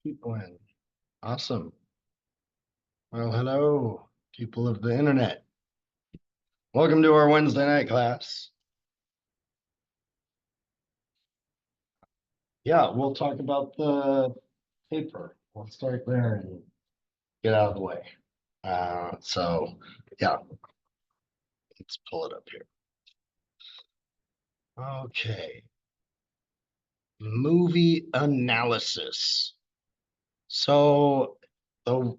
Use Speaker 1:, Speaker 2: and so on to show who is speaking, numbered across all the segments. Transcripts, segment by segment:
Speaker 1: People in. Awesome. Well, hello, people of the internet. Welcome to our Wednesday night class. Yeah, we'll talk about the paper. We'll start there and get out of the way. Yeah, let's pull it up here. Okay. Movie analysis. So the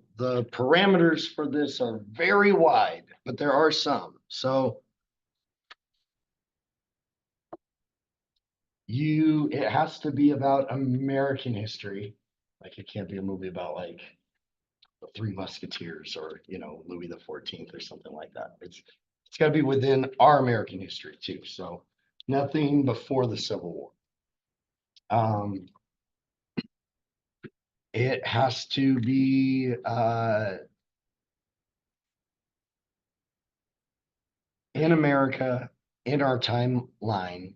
Speaker 1: parameters for this are very wide, but there are some. So it has to be about American history. Like it can't be a movie about like the Three Musketeers or Louis the 14th or something like that. It's got to be within our American history too. So nothing before the Civil War. Um, it has to be in America in our timeline,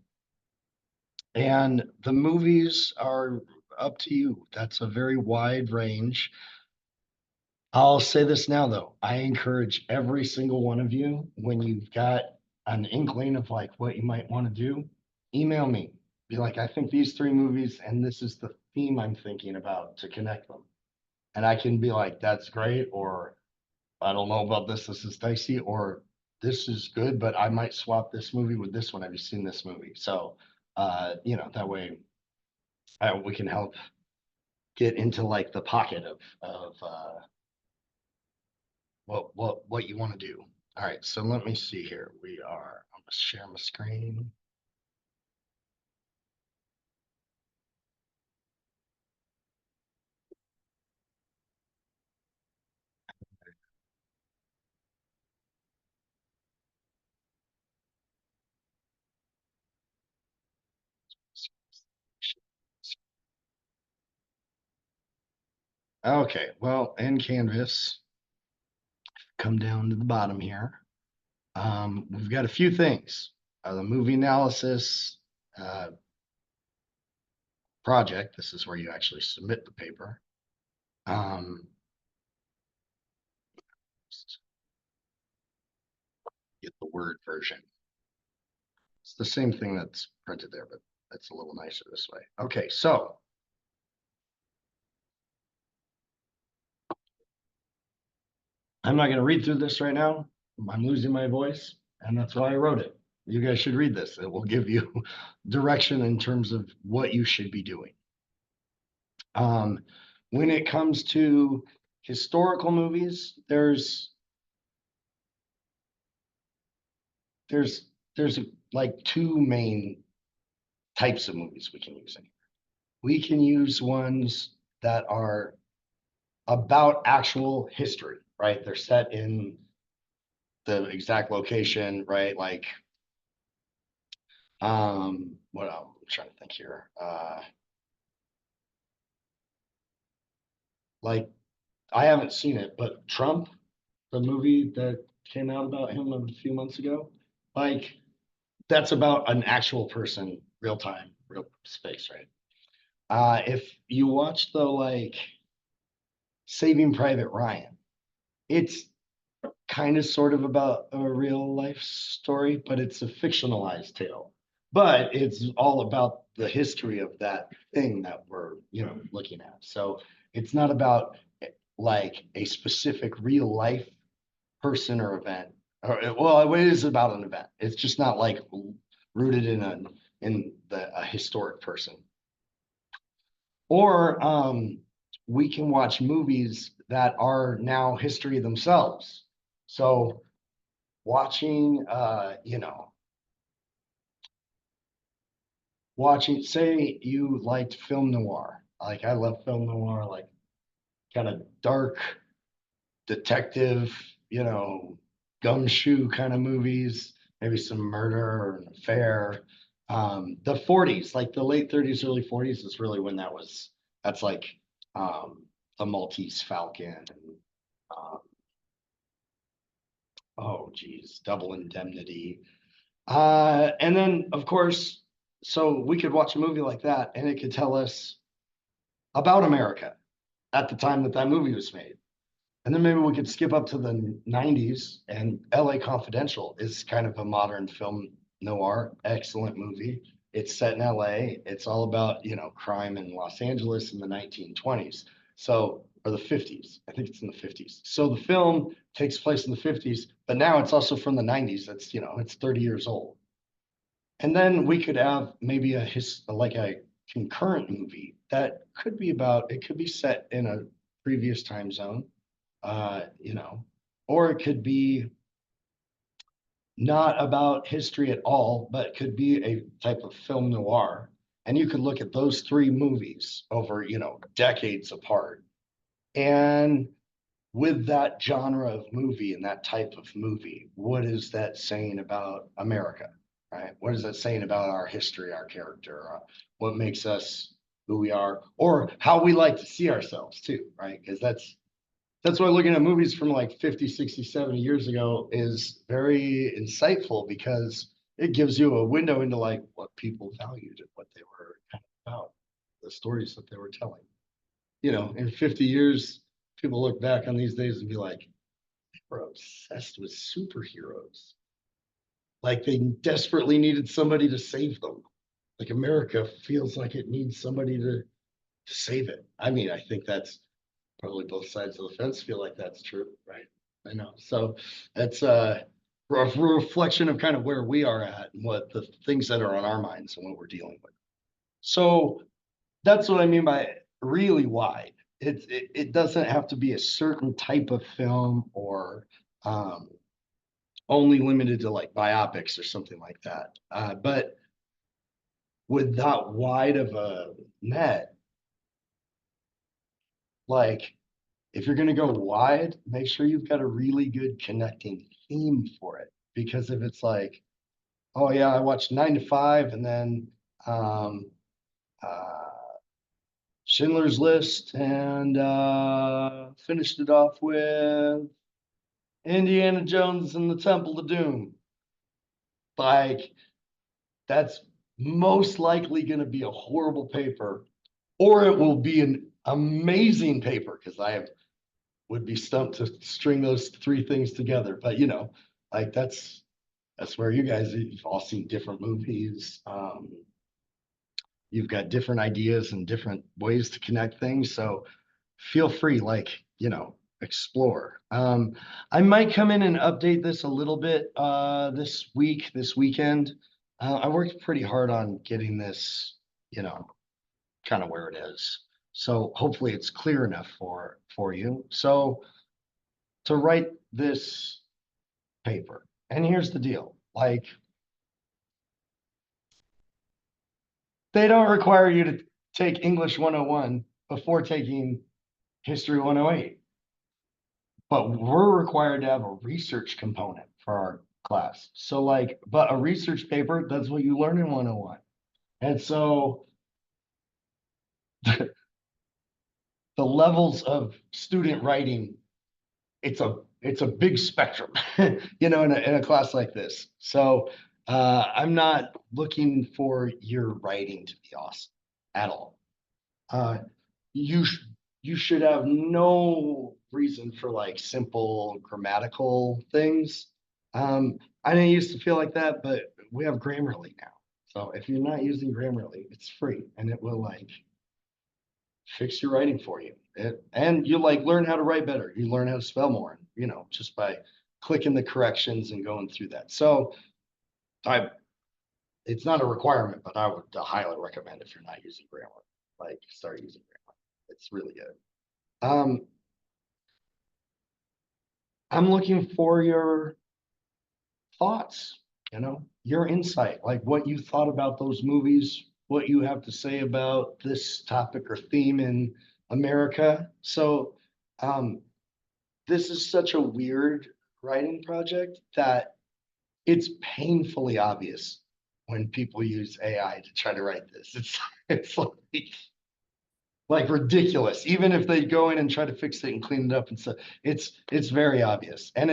Speaker 1: and the movies are up to you. That's a very wide range. I'll say this now, though. I encourage every single one of you, when you've got an inkling of like what you might want to do, email me. Be like, I think these three movies, and this is the theme I'm thinking about to connect them. And I can be like, that's great, or I don't know about this. This is dicey, or this is good, but I might swap this movie with this one. Have you seen this movie? So, that way we can help get into like the pocket of what you want to do. All right, so let me see here. I'm gonna share my screen. Okay, well, in Canvas, come down to the bottom here. We've got a few things. The movie analysis uh, project. This is where you actually submit the paper. Get the Word version. It's the same thing that's printed there, but it's a little nicer this way. Okay, so I'm not going to read through this right now. I'm losing my voice, and that's why I wrote it. You guys should read this. It will give you direction in terms of what you should be doing. When it comes to historical movies, there's like two main types of movies we can use in here. We can use ones that are about actual history, right? They're set in the exact location, right? Like, what else? I'm trying to think here. Like, I haven't seen it, but Trump, the movie that came out about him a few months ago, like, that's about an actual person, real time, real space, right? If you watch the like Saving Private Ryan, it's kind of sort of about a real life story, but it's a fictionalized tale. But it's all about the history of that thing that we're, looking at. So it's not about like a specific real life person or event. Or, well, it is about an event. It's just not like rooted a historic person. Or we can watch movies that are now history themselves. So watching say you liked film noir, like I love film noir, like kind of dark detective, gumshoe kind of movies, maybe some murder or an affair. The 40s, like the late 30s, early 40s is really when that's like the Maltese Falcon and oh geez, Double Indemnity. And then, of course, so we could watch a movie like that and it could tell us about America. at the time that that movie was made. And then maybe we could skip up to the 90s, and LA Confidential is kind of a modern film noir, excellent movie. It's set in LA. It's all about, crime in Los Angeles in the 1920s. So, or the 50s. I think it's in the 50s. So the film takes place in the 50s, but now it's also from the 90s. It's 30 years old. And then we could have maybe like a concurrent movie that could be it could be set in a previous time zone, uh, you know, or it could be not about history at all, but could be a type of film noir. And you could look at those three movies over, decades apart. And with that genre of movie and that type of movie, what is that saying about America, right? What is that saying about our history, our character, what makes us who we are, or how we like to see ourselves too, right? Because that's why looking at movies from like 50, 60, 70 years ago is very insightful because it gives you a window into like what people valued and what they were kind of about, the stories that they were telling. In 50 years, people look back on these days and be like, they were obsessed with superheroes. Like they desperately needed somebody to save them. Like America feels like it needs somebody to save it. I mean, I think that's probably both sides of the fence feel like that's true, right? I know. So that's a reflection of kind of where we are at and what the things that are on our minds and what we're dealing with. So that's what I mean by really wide. It doesn't have to be a certain type of film or um, only limited to like biopics or something like that. But with that wide of a net, like if you're going to go wide, make sure you've got a really good connecting theme for it. Because if it's like, oh yeah, I watched 9 to 5 and then um, uh, Schindler's List and finished it off with Indiana Jones and the Temple of Doom. Like, that's most likely going to be a horrible paper, or it will be an amazing paper because would be stumped to string those three things together. But like that's where you guys you've all seen different movies. You've got different ideas and different ways to connect things. So feel free, like, explore. I might come in and update this a little bit this weekend. I worked pretty hard on getting this, kind of where it is. So hopefully it's clear enough for you. So to write this paper, and here's the deal, like they don't require you to take English 101 before taking History 108. But we're required to have a research component for our class. So but a research paper, that's what you learn in 101. And so the levels of student writing, it's a big spectrum, in a class like this. So I'm not looking for your writing to be awesome at all. Uh, you you should have no reason for like simple grammatical things. I didn't used to feel like that, but we have Grammarly now. So if you're not using Grammarly, it's free and it will like fix your writing for you. And you like learn how to write better. You learn how to spell more, just by clicking the corrections and going through that. So I it's not a requirement, but I would highly recommend if you're not using Grammarly, like start using Grammarly. It's really good. Um, I'm looking for your thoughts, your insight, like what you thought about those movies, what you have to say about this topic or theme in America. So, this is such a weird writing project that it's painfully obvious when people use AI to try to write this. It's like ridiculous. Even if they go in and try to fix it and clean it up and stuff, it's very obvious, and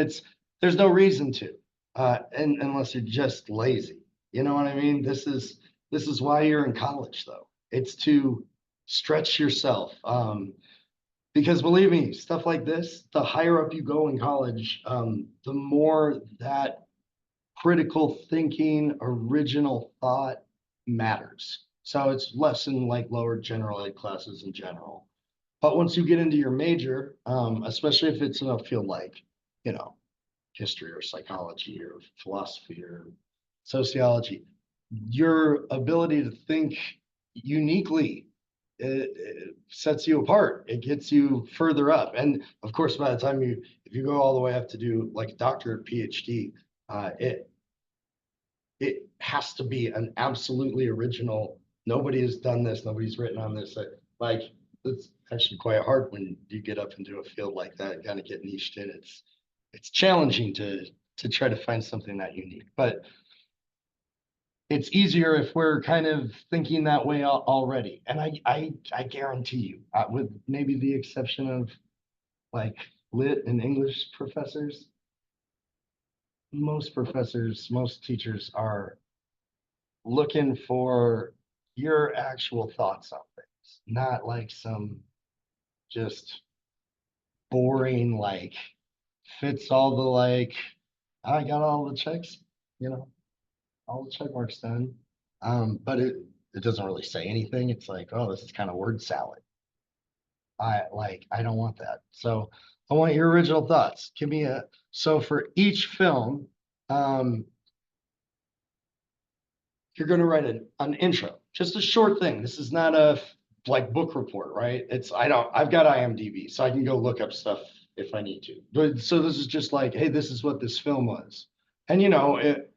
Speaker 1: there's no reason to, and unless you're just lazy. You know what I mean? This is why you're in college, though. It's to stretch yourself. Because believe me, stuff like this, the higher up you go in college, the more that critical thinking, original thought matters. So it's less in like lower general ed classes in general. But once you get into your major, especially if it's in a field like, you know, history or psychology or philosophy or sociology, your ability to think uniquely it sets you apart. It gets you further up. And of course, by the time if you go all the way up to do like a doctorate, PhD, it has to be an absolutely original. Nobody has done this. Nobody's written on this. Like it's actually quite hard when you get up into a field like that, kind of get niched in. It's challenging to try to find something that unique, but it's easier if we're kind of thinking that way already. And I guarantee you, with maybe the exception of like lit and English professors, most professors, most teachers are looking for your actual thoughts on things, not like some just boring, like fits all the like, I got all the checks, you know, all the check marks done. But it doesn't really say anything. It's like, oh, this is kind of word salad. I don't want that. So I want your original thoughts. Give me so for each film, um, you're going to write an intro, just a short thing. This is not a like book report, right? I've got IMDb, so I can go look up stuff if I need to. But so this is just like, hey, this is what this film was. And it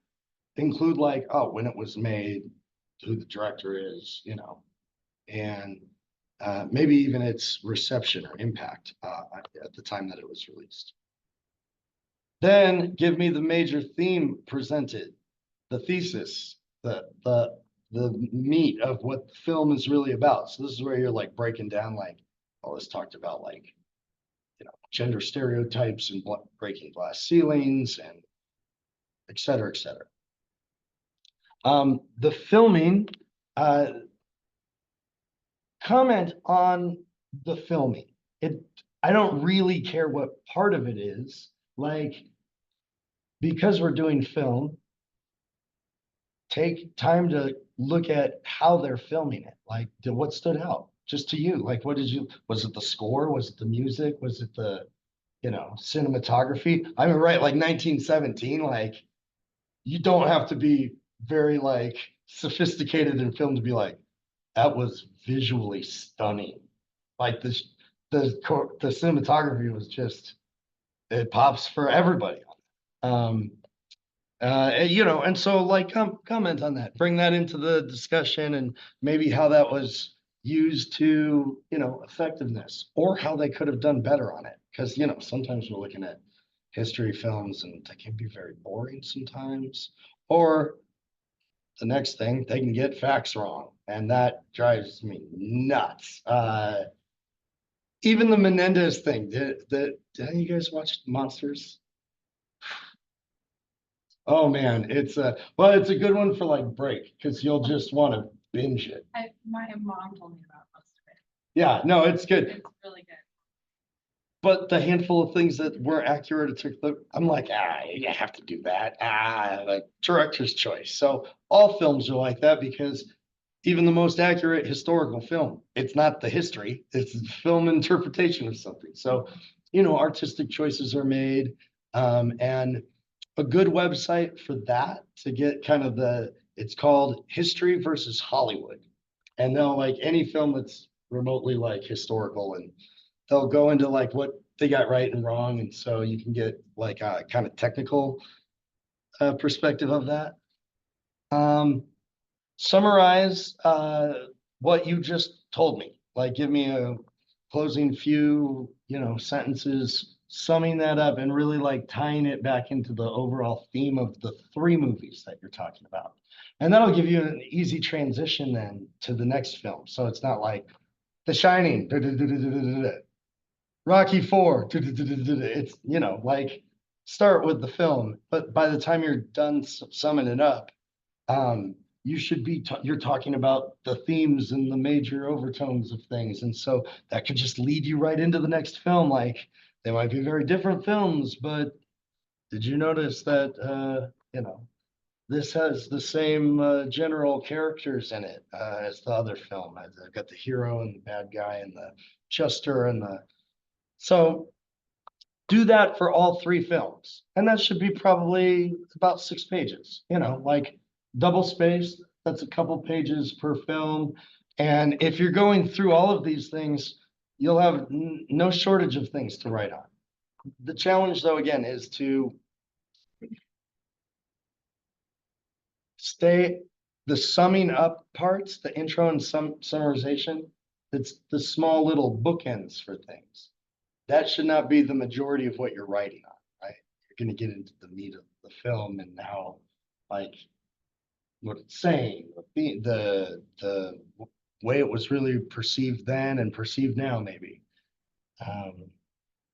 Speaker 1: include like, oh, when it was made, who the director is, and maybe even its reception or impact at the time that it was released. Then give me the major theme presented, the thesis, the meat of what the film is really about. So this is where you're like breaking down like, oh, this talked about like, gender stereotypes and breaking glass ceilings and et cetera, et cetera. The filming, uh, comment on the filming. I don't really care what part of it is. Like, because we're doing film, take time to look at how they're filming it. Like, what stood out just to you? Like, was it the score? Was it the music? Was it the, cinematography? I mean, right, like 1917, like, you don't have to be very like sophisticated in film to be like, that was visually stunning. Like the cinematography was just, it pops for everybody. Um, and so like comment on that, bring that into the discussion and maybe how that was used to, effectiveness or how they could have done better on it. Because, sometimes we're looking at history films and they can be very boring sometimes. Or the next thing, they can get facts wrong. And that drives me nuts. Even the Menendez thing, did you guys watch Monsters? Oh man, it's a good one for like break because you'll just want to binge it.
Speaker 2: My mom told me about most of it.
Speaker 1: Yeah, no, it's good.
Speaker 2: It's really good.
Speaker 1: But the handful of things that weren't accurate, I'm like, you have to do that. Like director's choice. So all films are like that because even the most accurate historical film, it's not the history, it's the film interpretation of something. So, artistic choices are made. And a good website for that to get kind of it's called History versus Hollywood. And they'll like any film that's remotely like historical and they'll go into like what they got right and wrong. And so you can get like a kind of technical perspective of that. Summarize what you just told me. Like give me a closing few, sentences, summing that up and really like tying it back into the overall theme of the three movies that you're talking about. And that'll give you an easy transition then to the next film. So it's not like The Shining, Rocky Four, it's, like start with the film, but by the time you're done summing it up, you should be, you're talking about the themes and the major overtones of things. And so that could just lead you right into the next film. Like they might be very different films, but did you notice that, this has the same general characters in it as the other film? I've got the hero and the bad guy and the jester and the, so do that for all three films. And that should be probably about 6 pages, like double spaced, that's a couple pages per film. And if you're going through all of these things, you'll have no shortage of things to write on. The challenge, though, again, is to stay the summing up parts, the intro and summarization, it's the small little bookends for things. That should not be the majority of what you're writing on, right? You're going to get into the meat of the film and how, like, what it's saying, the way it was really perceived then and perceived now, maybe.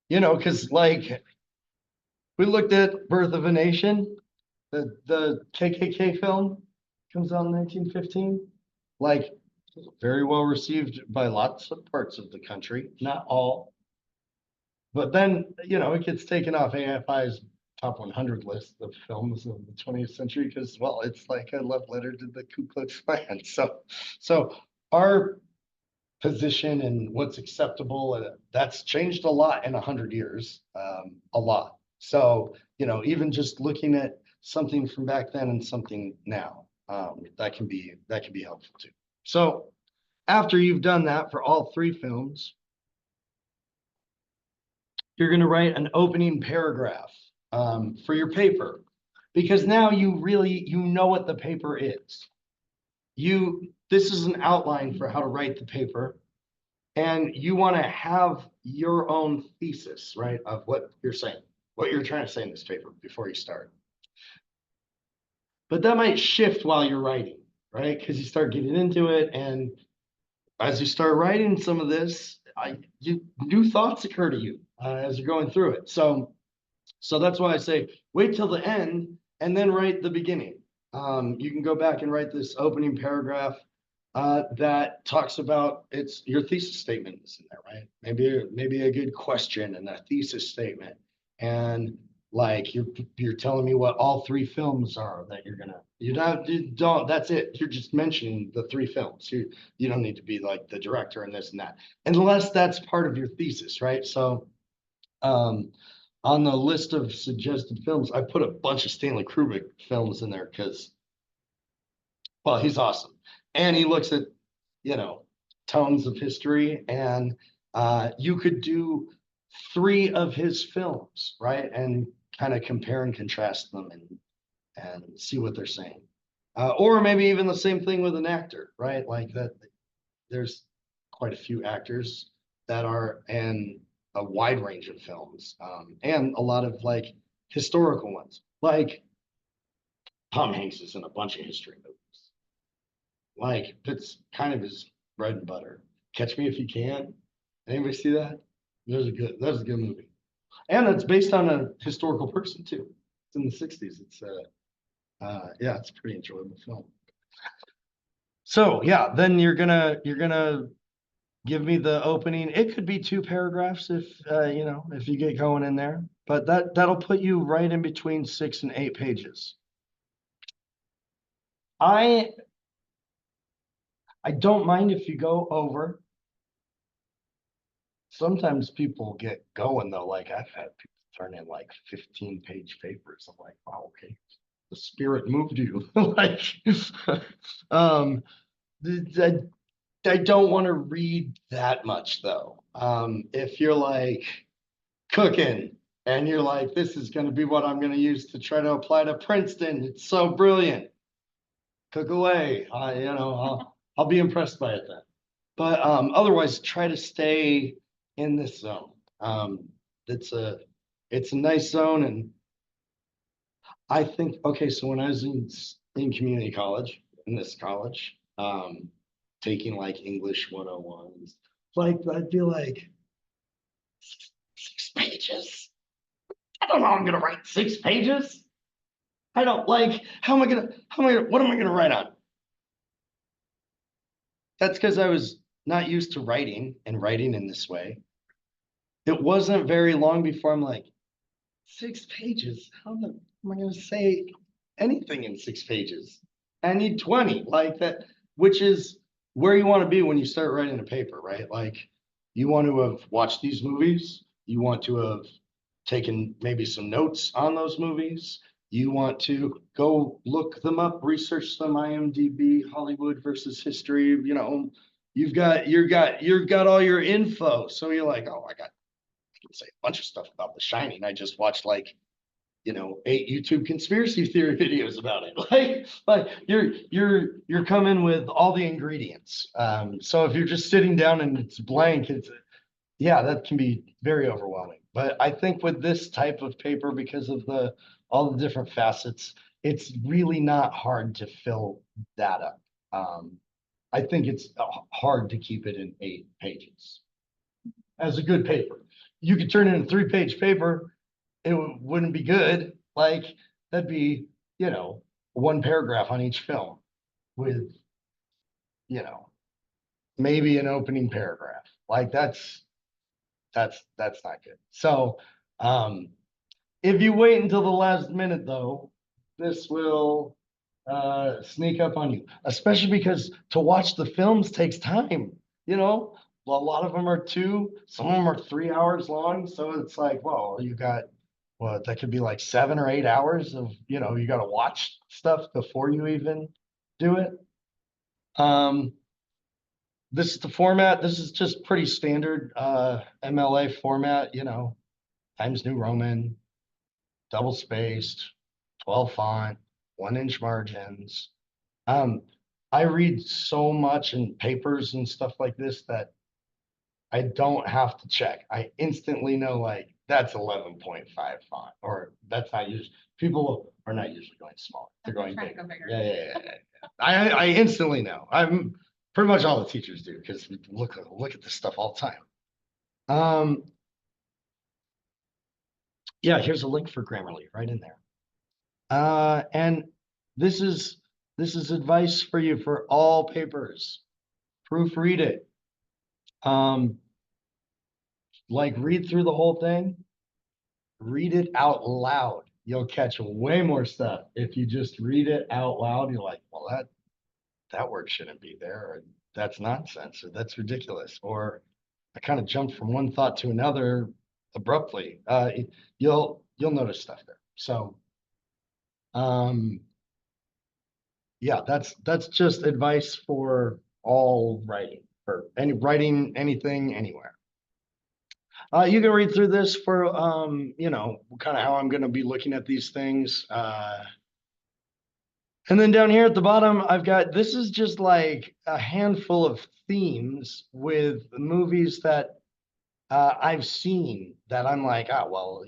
Speaker 1: Because like we looked at Birth of a Nation, the KKK film comes out in 1915, like very well received by lots of parts of the country, not all. But then, it gets taken off AFI's top 100 list of films of the 20th century because, well, it's like a love letter to the Ku Klux Klan. So our position and what's acceptable, that's changed a lot in 100 years, a lot. So, even just looking at something from back then and something now, that can be helpful too. So after you've done that for all three films, you're going to write an opening paragraph for your paper, because now you know what the paper is. This is an outline for how to write the paper, and you want to have your own thesis, right, of what you're saying, what you're trying to say in this paper before you start. But that might shift while you're writing, right? Because you start getting into it, and as you start writing some of this, new thoughts occur to you as you're going through it. So that's why I say wait till the end and then write the beginning. You can go back and write this opening paragraph that talks about your thesis statement is in there, right? Maybe a good question and a thesis statement, and like you're telling me what all three films are that you don't, that's it. You're just mentioning the three films. You don't need to be like the director and this and that, unless that's part of your thesis, right? So on the list of suggested films, I put a bunch of Stanley Kubrick films in there because, well, he's awesome. And he looks at, tones of history, and you could do 3 of his films, right? And kind of compare and contrast them and see what they're saying. Or maybe even the same thing with an actor, right? Like that, there's quite a few actors that are in a wide range of films, and a lot of like historical ones. Like Tom Hanks is in a bunch of history movies. Like it's kind of his bread and butter. Catch Me If You Can. Anybody see that? That's a good movie. And it's based on a historical person too. It's in the 60s. It's yeah, it's a pretty enjoyable film. So yeah, then you're gonna give me the opening. It could be 2 paragraphs if you get going in there, but that'll put you right in between 6 and 8 pages. I don't mind if you go over. Sometimes people get going though. Like I've had people turn in like 15-page papers. I'm like, wow, okay, the spirit moved you. Like, um, I don't want to read that much though. If you're like cooking and you're like, this is going to be what I'm going to use to try to apply to Princeton. It's so brilliant. Cook away. I'll be impressed by it then. But otherwise, try to stay in this zone. It's a nice zone, and I think okay. So when I was in community college, in this college, taking like English 101s, like I'd be like 6 pages. I don't know. I'm gonna write 6 pages. I don't like. What am I gonna write on? that's because I was not used to writing and writing in this way. It wasn't very long before I'm like, 6 pages? How am I going to say anything in 6 pages? I need 20 like that, which is where you want to be when you start writing a paper, right? Like you want to have watched these movies, you want to have taken maybe some notes on those movies. You want to go look them up, research them, IMDb, Hollywood versus history. You've got all your info. So you're like, oh, I can say a bunch of stuff about The Shining. I just watched like 8 YouTube conspiracy theory videos about it. Like you're coming with all the ingredients. So if you're just sitting down and it's blank, yeah, that can be very overwhelming. But I think with this type of paper, because of all the different facets, it's really not hard to fill that up. I think it's hard to keep it in 8 pages as a good paper. You could turn it in a 3-page paper, it wouldn't be good. Like that'd be, one paragraph on each film with, you know, maybe an opening paragraph. Like that's not good. So if you wait until the last minute though, this will sneak up on you, especially because to watch the films takes time, you know. A lot of them are 2, some of them are 3 hours long. So it's like, well, you got what that could be like 7 or 8 hours of, you got to watch stuff before you even do it. Um, this is the format. This is just pretty standard MLA format, Times New Roman, double spaced, 12 font, 1-inch margins. Um, I read so much in papers and stuff like this that I don't have to check. I instantly know like that's 11.5 font, or that's not usually, people are not usually going small. They're going
Speaker 2: Trying to
Speaker 1: big.
Speaker 2: go bigger.
Speaker 1: Yeah. I instantly know. I'm pretty much all the teachers do because we look at this stuff all the time. Yeah, here's a link for Grammarly right in there. And this is advice for you for all papers. Proofread it. Like read through the whole thing, read it out loud. You'll catch way more stuff if you just read it out loud. You're like, well, that word shouldn't be there, or that's nonsense, or that's ridiculous, or I kind of jumped from one thought to another abruptly. You'll notice stuff there. So, yeah, that's just advice for all writing, for any writing anything anywhere. You can read through this for kind of how I'm going to be looking at these things. And then down here at the bottom, I've got, this is just like a handful of themes with movies that I've seen that I'm like, oh, well,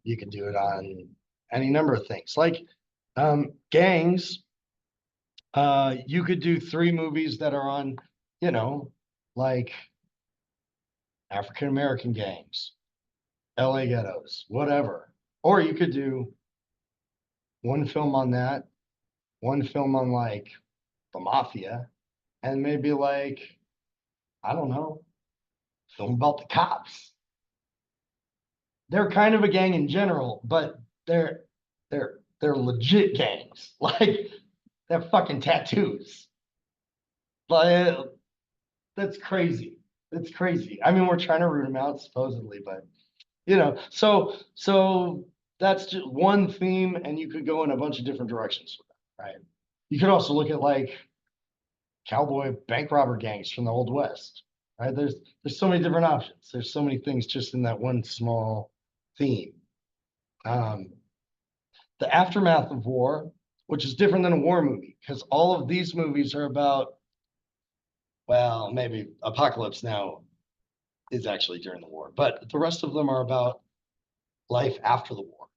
Speaker 1: you can do it on any number of things. Like gangs, you could do 3 movies that are on, like African American gangs, LA ghettos, whatever. Or you could do one film on that, one film on like the mafia, and maybe like, I don't know, film about the cops. They're kind of a gang in general, but they're legit gangs. Like they have fucking tattoos. But that's crazy. That's crazy. I mean, we're trying to root them out supposedly, but so that's just one theme, and you could go in a bunch of different directions with that, right? You could also look at like cowboy bank robber gangs from the Old West, right? There's so many different options. There's so many things just in that one small theme. The aftermath of war, which is different than a war movie, because all of these movies are about, well, maybe Apocalypse Now is actually during the war, but the rest of them are about life after the war.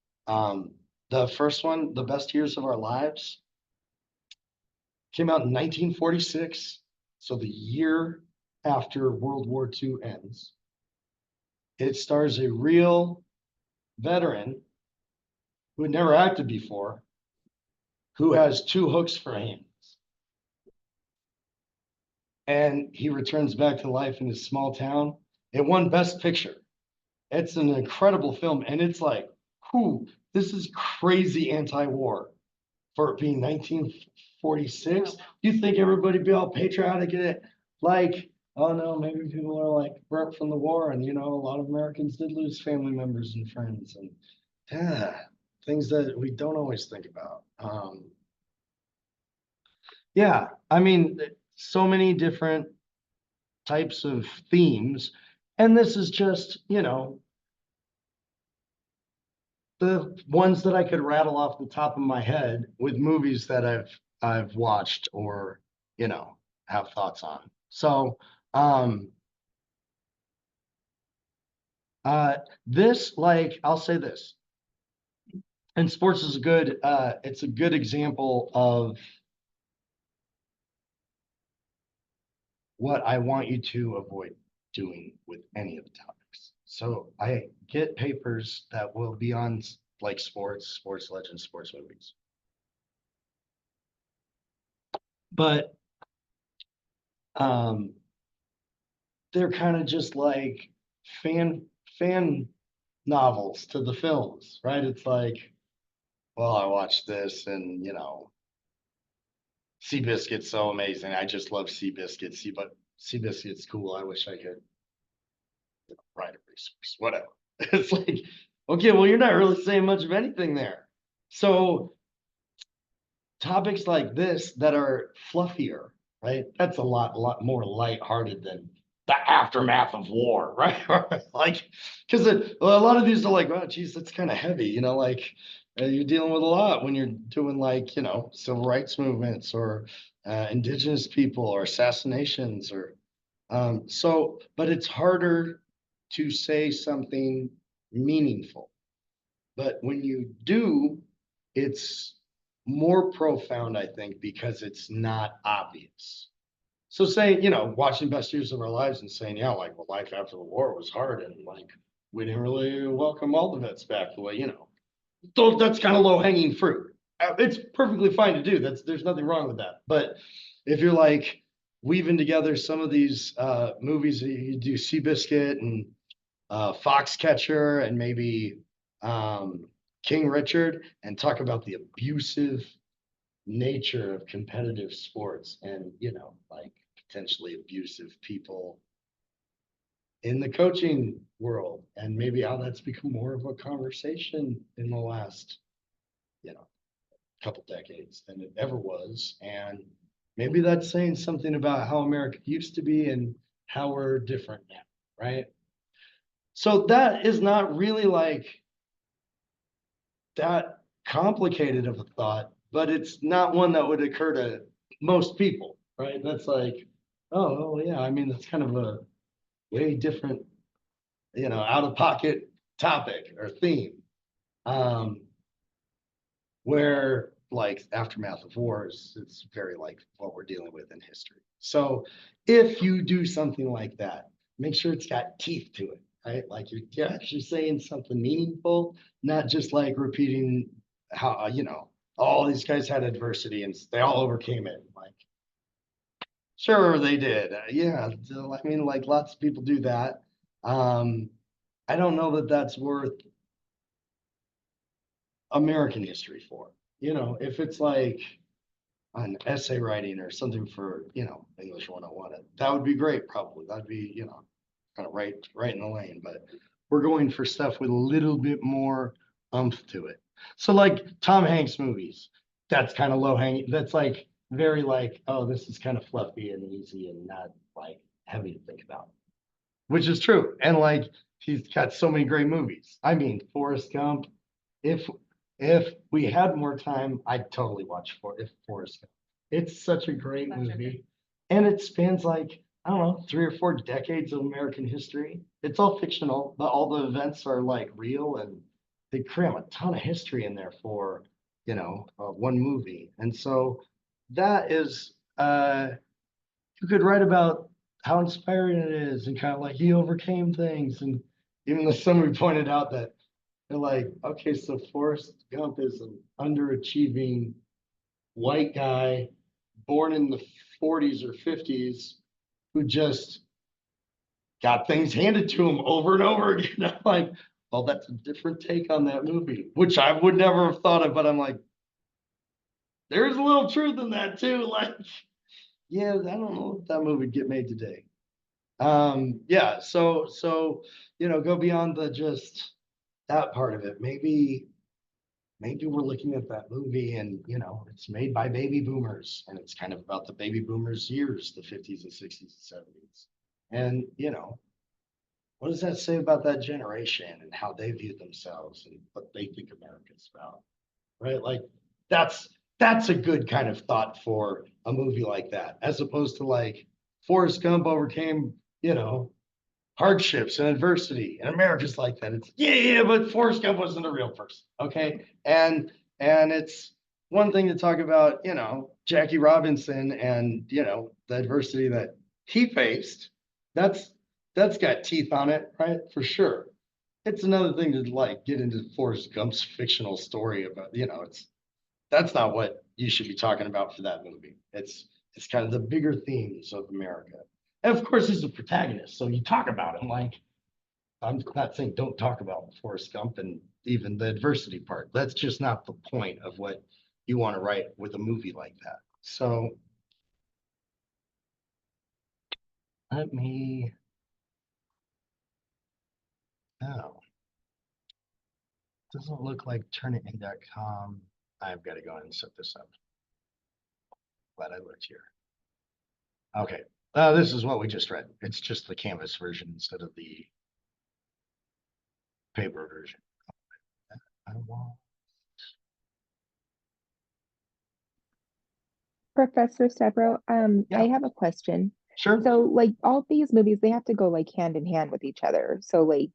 Speaker 1: The first one, The Best Years of Our Lives, came out in 1946, so the year after World War II ends. It stars a real veteran who had never acted before, who has 2 hooks for hands. and he returns back to life in his small town. It won Best Picture. It's an incredible film, and it's like, whew, this is crazy anti-war for it being 1946. You think everybody be all patriotic in it? Like, oh no, maybe people are like burnt from the war, and a lot of Americans did lose family members and friends, and yeah, things that we don't always think about. Yeah, I mean, so many different types of themes, and this is just, the ones that I could rattle off the top of my head with movies that I've watched or have thoughts on. So uh this, like, I'll say this, and sports is a good it's a good example of what I want you to avoid doing with any of the topics. So I get papers that will be on like sports legends, sports movies. But um they're kind of just like fan novels to the films, right? It's like, well, I watched this and Seabiscuit's so amazing. I just love Seabiscuit. Seabiscuit's cool. I wish I could write a resource, whatever. It's like, okay, well, you're not really saying much of anything there. So topics like this that are fluffier, right? That's a lot more lighthearted than the aftermath of war, right? Like, because a lot of these are like, oh, geez, that's kind of heavy, like you're dealing with a lot when you're doing like, civil rights movements or indigenous people or assassinations or but it's harder to say something meaningful. But when you do, it's more profound, I think, because it's not obvious. So saying, watching Best Years of Our Lives and saying, yeah, like, well, life after the war was hard and like we didn't really welcome all the vets back the way, so that's kind of low hanging fruit. It's perfectly fine to do. There's nothing wrong with that. But if you're like weaving together some of these movies, you do Seabiscuit and Foxcatcher and maybe um, King Richard, and talk about the abusive nature of competitive sports and like potentially abusive people in the coaching world, and maybe how that's become more of a conversation in the last couple decades than it ever was. And maybe that's saying something about how America used to be and how we're different now, right? So that is not really like that complicated of a thought, but it's not one that would occur to most people, right? That's like, oh, well, yeah, I mean, that's kind of a way different, out of pocket topic or theme. Um, where like aftermath of wars, it's very like what we're dealing with in history. So if you do something like that, make sure it's got teeth to it, right? Like you're actually saying something meaningful, not just like repeating how, all these guys had adversity and they all overcame it. Like, sure, they did. Yeah. I mean, like lots of people do that. Um, I don't know that that's worth American history for. If it's like an essay writing or something for, English 101, that would be great, probably. That'd be, kind of right in the lane. But we're going for stuff with a little bit more umph to it. So like Tom Hanks movies, that's kind of low hanging. That's like very like, oh, this is kind of fluffy and easy and not like heavy to think about, which is true. And like he's got so many great movies. I mean, Forrest Gump. If if we had more time, I'd totally watch Forrest Gump. It's such a great movie, and it spans like I don't know 3 or 4 decades of American history. It's all fictional, but all the events are like real, and they cram a ton of history in there for one movie. And so that is you could write about how inspiring it is and kind of like he overcame things. And even though somebody pointed out that they're like, okay, so Forrest Gump is an underachieving white guy born in the 40s or 50s who just got things handed to him over and over again. I'm like, well, that's a different take on that movie, which I would never have thought of, but I'm like, there's a little truth in that too. Like, yeah, I don't know if that movie would get made today. Yeah, so go beyond the just that part of it. Maybe we're looking at that movie and it's made by baby boomers and it's kind of about the baby boomers years, the 50s and 60s and 70s. And what does that say about that generation and how they view themselves and what they think America's about? Right? Like that's that's a good kind of thought for a movie like that, as opposed to like Forrest Gump overcame, hardships and adversity, and America's like that. It's yeah, but Forrest Gump wasn't a real person, okay? And it's one thing to talk about, Jackie Robinson and the adversity that he faced. That's that's got teeth on it, right? For sure. It's another thing to like get into Forrest Gump's fictional story about, it's that's not what you should be talking about for that movie. It's kind of the bigger themes of America. And of course, he's the protagonist, so you talk about him like I'm not saying don't talk about Forrest Gump and even the adversity part. That's just not the point of what you want to write with a movie like that. So let me oh, doesn't look like turnitin.com. I've got to go and set this up. Glad I looked here. Okay. This is what we just read. It's just the Canvas version instead of the paper version. I want.
Speaker 3: Professor Severo, I
Speaker 1: Yeah,
Speaker 3: have a question.
Speaker 1: sure.
Speaker 3: So, like, all these movies, they have to go like hand in hand with each other. So, like,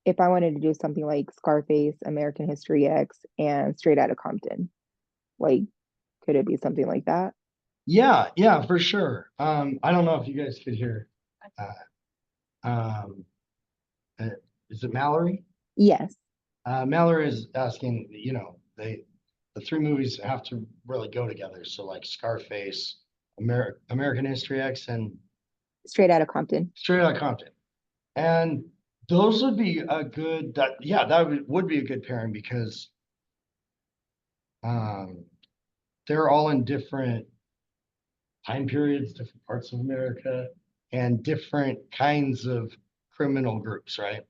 Speaker 3: if I wanted to do something like Scarface, American History X, and Straight Outta Compton, like, could it be something like that?
Speaker 1: Yeah, yeah, for sure. I don't know if you guys could hear. Uh, um, uh, is it Mallory?
Speaker 3: Yes,
Speaker 1: Mallory is asking, the three movies have to really go together. So like Scarface, American History X, and
Speaker 3: Straight Outta Compton.
Speaker 1: Straight Outta Compton. And those would be a good that yeah, that would be a good pairing because um they're all in different time periods, different parts of America, and different kinds of criminal groups, right?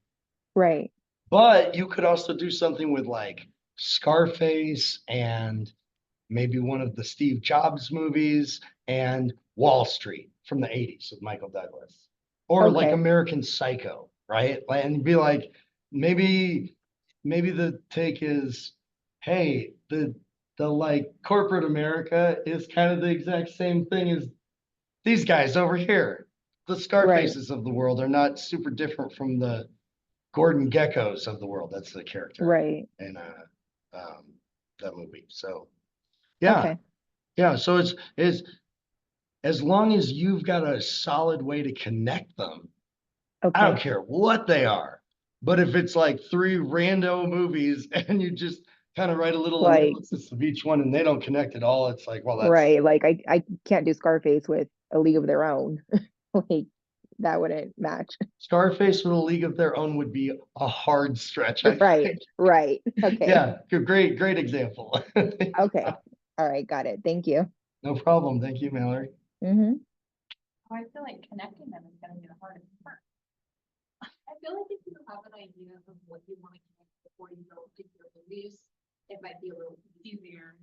Speaker 3: Right,
Speaker 1: But you could also do something with like Scarface and maybe one of the Steve Jobs movies and Wall Street from the 80s with Michael Douglas. Or like
Speaker 3: okay,
Speaker 1: American Psycho, right? And be like, maybe maybe the take is, hey, the like corporate America is kind of the exact same thing as these guys over here. The
Speaker 3: right,
Speaker 1: Scarfaces of the world are not super different from the Gordon Geckos of the world. That's the character
Speaker 3: right.
Speaker 1: in that movie. So yeah,
Speaker 3: Okay,
Speaker 1: yeah. So it's as long as you've got a solid way to connect them, I don't
Speaker 3: okay.
Speaker 1: care what they are. But if it's like three rando movies and you just kind of write a little
Speaker 3: Like,
Speaker 1: analysis of each one and they don't connect at all, it's like, well, that's
Speaker 3: right. Like, I can't do Scarface with A League of Their Own. Like, that wouldn't match.
Speaker 1: Scarface with a League of Their Own would be a hard stretch, I
Speaker 3: Right,
Speaker 1: think.
Speaker 3: right. Okay,
Speaker 1: Yeah, great example.
Speaker 3: okay. All right, got it. Thank you.
Speaker 1: No problem. Thank you, Mallory.
Speaker 3: Mm-hmm.
Speaker 2: Oh, I feel like connecting them is gonna be the hardest part. I feel like if you have an idea of what you want to connect before you go into your movies, it might be a little easier,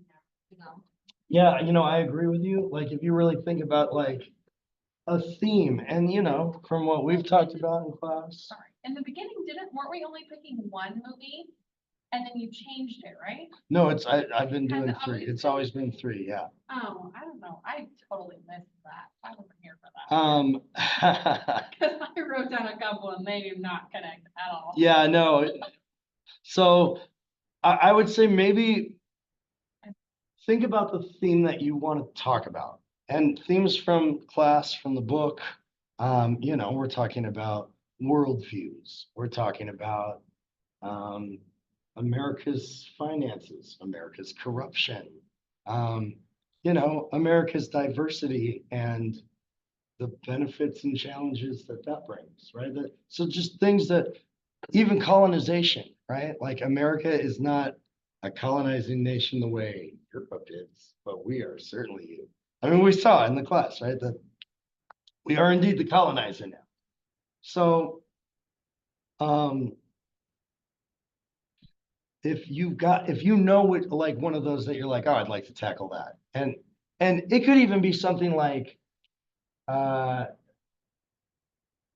Speaker 2: you know.
Speaker 1: Yeah, I agree with you. Like if you really think about like a theme and from what we've talked about in class.
Speaker 2: Sorry, in the beginning, weren't we only picking one movie? And then you changed it, right?
Speaker 1: No, I've been
Speaker 2: Has
Speaker 1: doing
Speaker 2: it
Speaker 1: three.
Speaker 2: always
Speaker 1: It's
Speaker 2: been?
Speaker 1: always been three, yeah.
Speaker 2: Oh, I don't know. I totally missed that. I wasn't here for that. Cause I wrote down a couple and they do not connect at all.
Speaker 1: yeah, no. So I would say maybe think about the theme that you want to talk about. And themes from class, from the book, we're talking about worldviews. We're talking about um, America's finances, America's corruption, America's diversity and the benefits and challenges that that brings, right? So just things that, even colonization, right? Like America is not a colonizing nation the way Europe is, but we are certainly you. I mean, we saw in the class, right, that we are indeed the colonizer now. So, if you know what, like one of those that you're like, oh, I'd like to tackle that, and it could even be something like uh,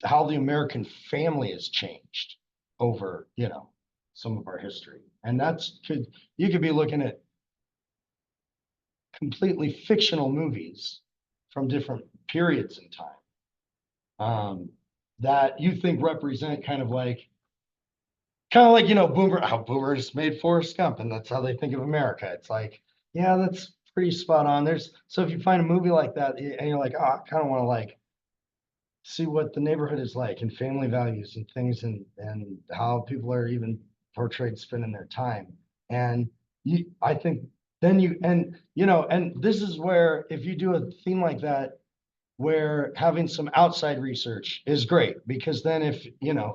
Speaker 1: how the American family has changed over, some of our history, and you could be looking at completely fictional movies from different periods in time, that you think represent kind of like, how boomers made Forrest Gump, and that's how they think of America. It's like, yeah, that's pretty spot on. So if you find a movie like that and you're like, oh, I kind of want to like see what the neighborhood is like and family values and things, and how people are even portrayed spending their time. And I think then and this is where, if you do a theme like that, where having some outside research is great, because then if,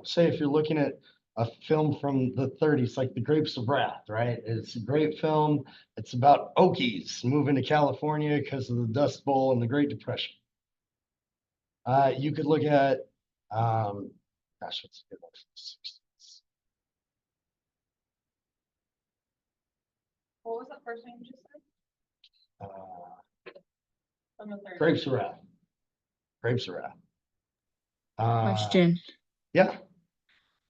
Speaker 1: say if you're looking at a film from the 30s, like The Grapes of Wrath, right? It's a great film. It's about Okies moving to California because of the Dust Bowl and the Great Depression. You could look at, what's a good one from the 60s?
Speaker 2: What was the first name you just said? From the third.
Speaker 1: Grapes of Wrath. Grapes of Wrath.
Speaker 4: Question.
Speaker 1: Yeah.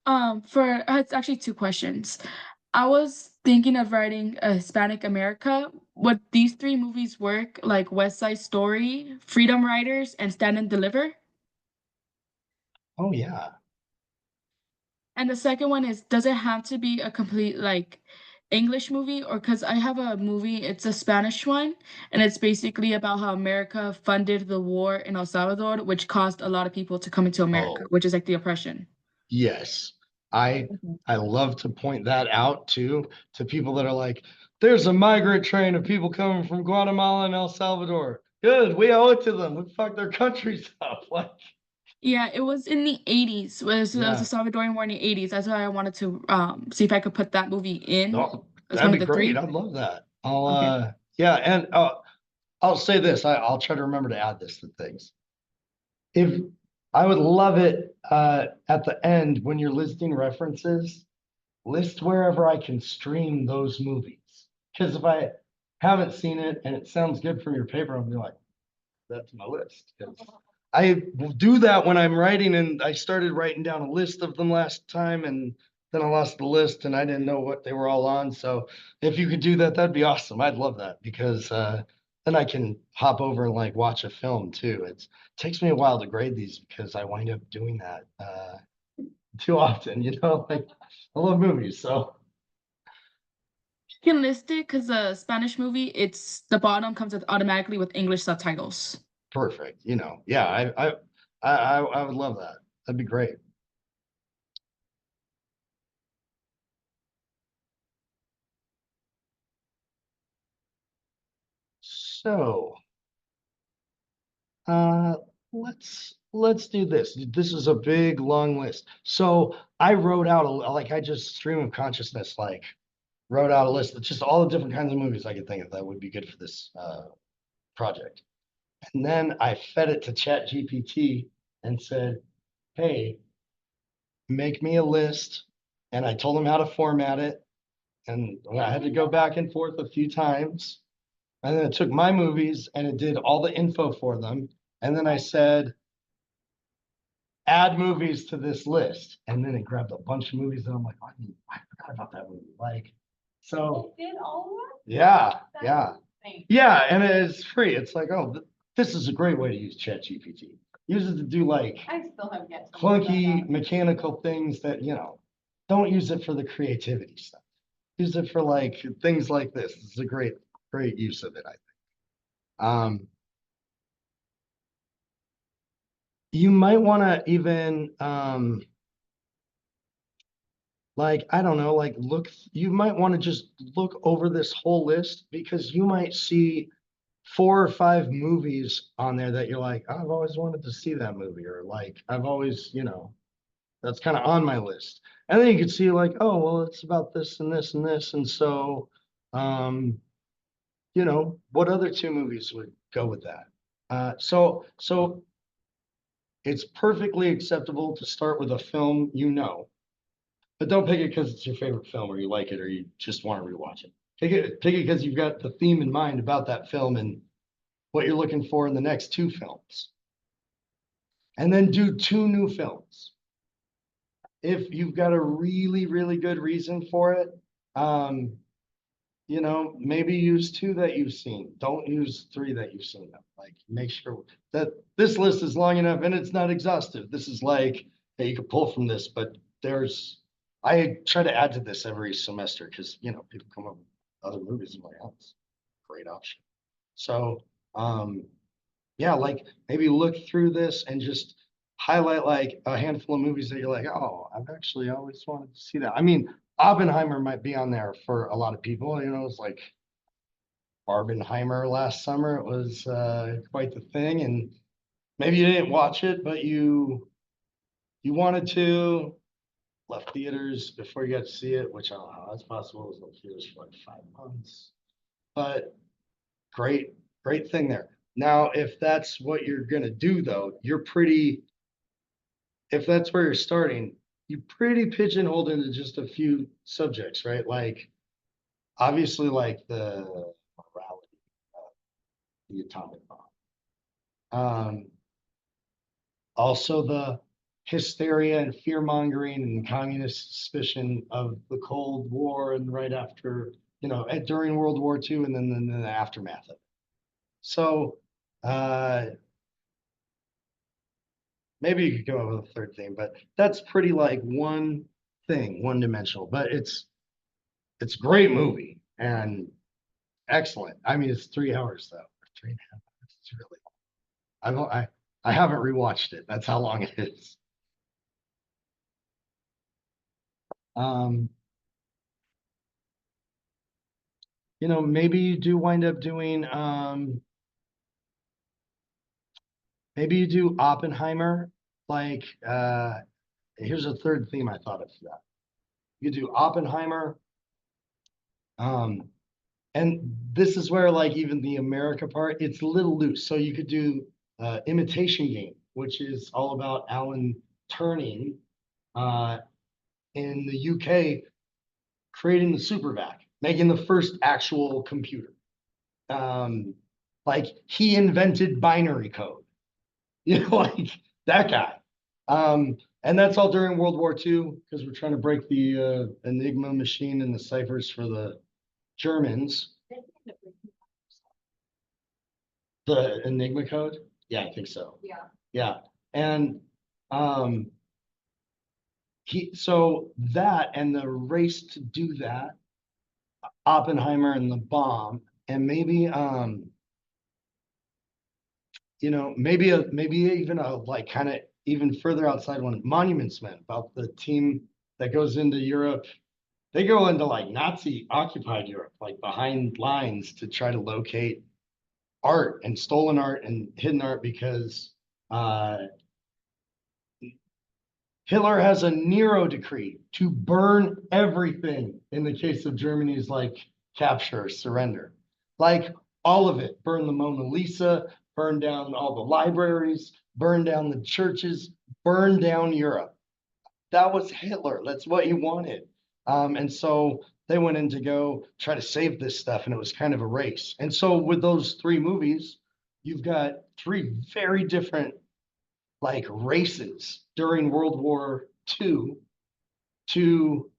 Speaker 4: It's actually two questions. I was thinking of writing a Hispanic America. Would these three movies work, like West Side Story, Freedom Riders, and Stand and Deliver?
Speaker 1: Oh, yeah.
Speaker 4: And the second one is, does it have to be a complete like English movie? Or because I have a movie, it's a Spanish one, and it's basically about how America funded the war in El Salvador, which caused a lot of people to come into America,
Speaker 1: Oh,
Speaker 4: which is like the oppression.
Speaker 1: yes. I
Speaker 4: Okay.
Speaker 1: I love to point that out too, to people that are like, there's a migrant train of people coming from Guatemala and El Salvador. Good, we owe it to them. We fucked their countries up. Like,
Speaker 4: Yeah, it was in the 80s. It was a
Speaker 1: yeah,
Speaker 4: Salvadorian war in the 80s. That's why I wanted to see if I could put that movie in
Speaker 1: no,
Speaker 4: as one
Speaker 1: that'd
Speaker 4: of
Speaker 1: be
Speaker 4: the
Speaker 1: great.
Speaker 4: three.
Speaker 1: I'd love that.
Speaker 4: Okay.
Speaker 1: Yeah, and I'll say this. I'll try to remember to add this to things. If I would love it, at the end when you're listing references, list wherever I can stream those movies. Because if I haven't seen it and it sounds good from your paper, I'll be like, that's my list. 'Cause I will do that when I'm writing, and I started writing down a list of them last time, and then I lost the list and I didn't know what they were all on. So if you could do that, that'd be awesome. I'd love that, because then I can hop over and like watch a film too. It takes me a while to grade these because I wind up doing that too often, like I love movies, so
Speaker 4: You can list it because the Spanish movie, it's the bottom comes with automatically with English subtitles.
Speaker 1: perfect. Yeah, I would love that. That'd be great. So, uh, let's do this. This is a big long list. So I wrote out I just stream of consciousness, like wrote out a list of just all the different kinds of movies I could think of that would be good for this project. And then I fed it to Chat GPT and said, hey, make me a list. And I told him how to format it. And I had to go back and forth a few times. And then it took my movies and it did all the info for them. And then I said, add movies to this list. And then it grabbed a bunch of movies and I'm like, I forgot about that movie. Like, so
Speaker 2: It did all of that?
Speaker 1: yeah,
Speaker 2: That's
Speaker 1: yeah.
Speaker 2: insane.
Speaker 1: Yeah, and it's free. It's like, oh, this is a great way to use ChatGPT. Use it to do like
Speaker 2: I still have yet to.
Speaker 1: clunky mechanical things that, don't use it for the creativity stuff. Use it for like things like this. This is a great use of it, I think. You might want to even like, I don't know, like you might want to just look over this whole list, because you might see 4 or 5 movies on there that you're like, I've always wanted to see that movie, or like I've always, that's kind of on my list. And then you could see like, oh, well, it's about this and this and this. And so, um, what other 2 movies would go with that? So it's perfectly acceptable to start with a film, but don't pick it because it's your favorite film or you like it or you just want to rewatch it. Pick it because you've got the theme in mind about that film and what you're looking for in the next 2 films. And then do 2 new films. If you've got a really, really good reason for it, maybe use 2 that you've seen. Don't use 3 that you've seen. Like, make sure that this list is long enough and it's not exhaustive. This is like, hey, you could pull from this, but I try to add to this every semester because, people come up with other movies. I'm like, oh, it's a great option. So, yeah, like maybe look through this and just highlight like a handful of movies that you're like, oh, I've actually always wanted to see that. I mean, Oppenheimer might be on there for a lot of people. It's like Barbenheimer last summer. It was quite the thing. And maybe you didn't watch it, but you wanted to, left theaters before you got to see it, which I don't know how that's possible. It was left theaters for like 5 months. But great, great thing there. Now, if that's what you're gonna do though, if that's where you're starting, you're pretty pigeonholed into just a few subjects, right? Like obviously like the morality of the atomic bomb. Also the hysteria and fear mongering and communist suspicion of the Cold War and right after, during World War II and then the aftermath of it. So maybe you could come up with a third thing, but that's pretty like one thing, one dimensional. But it's a great movie and excellent. I mean, it's 3 hours though, or 3.5 hours. It's really long. I haven't rewatched it. That's how long it is. Um, maybe you do wind up doing maybe you do Oppenheimer. Like here's a third theme I thought of for that. You do Oppenheimer. And this is where like even the America part, it's a little loose. So you could do Imitation Game, which is all about Alan Turing uh, in the UK creating the super vac, making the first actual computer. Like he invented binary code, like that guy. And that's all during World War II because we're trying to break the Enigma machine and the ciphers for the Germans. The Enigma code? Yeah, I think so.
Speaker 2: Yeah.
Speaker 1: Yeah. And um so that and the race to do that, Oppenheimer and the bomb, and maybe maybe even a like kind of even further outside one, Monuments Men, about the team that goes into Europe. They go into like Nazi occupied Europe, like behind lines to try to locate art and stolen art and hidden art because uh Hitler has a Nero decree to burn everything in the case of Germany's like capture, surrender. Like all of it. Burn the Mona Lisa, burn down all the libraries, burn down the churches, burn down Europe. That was Hitler. That's what he wanted. And so they went in to go try to save this stuff, and it was kind of a race. And so with those 3 movies, you've got 3 very different like races during World War II to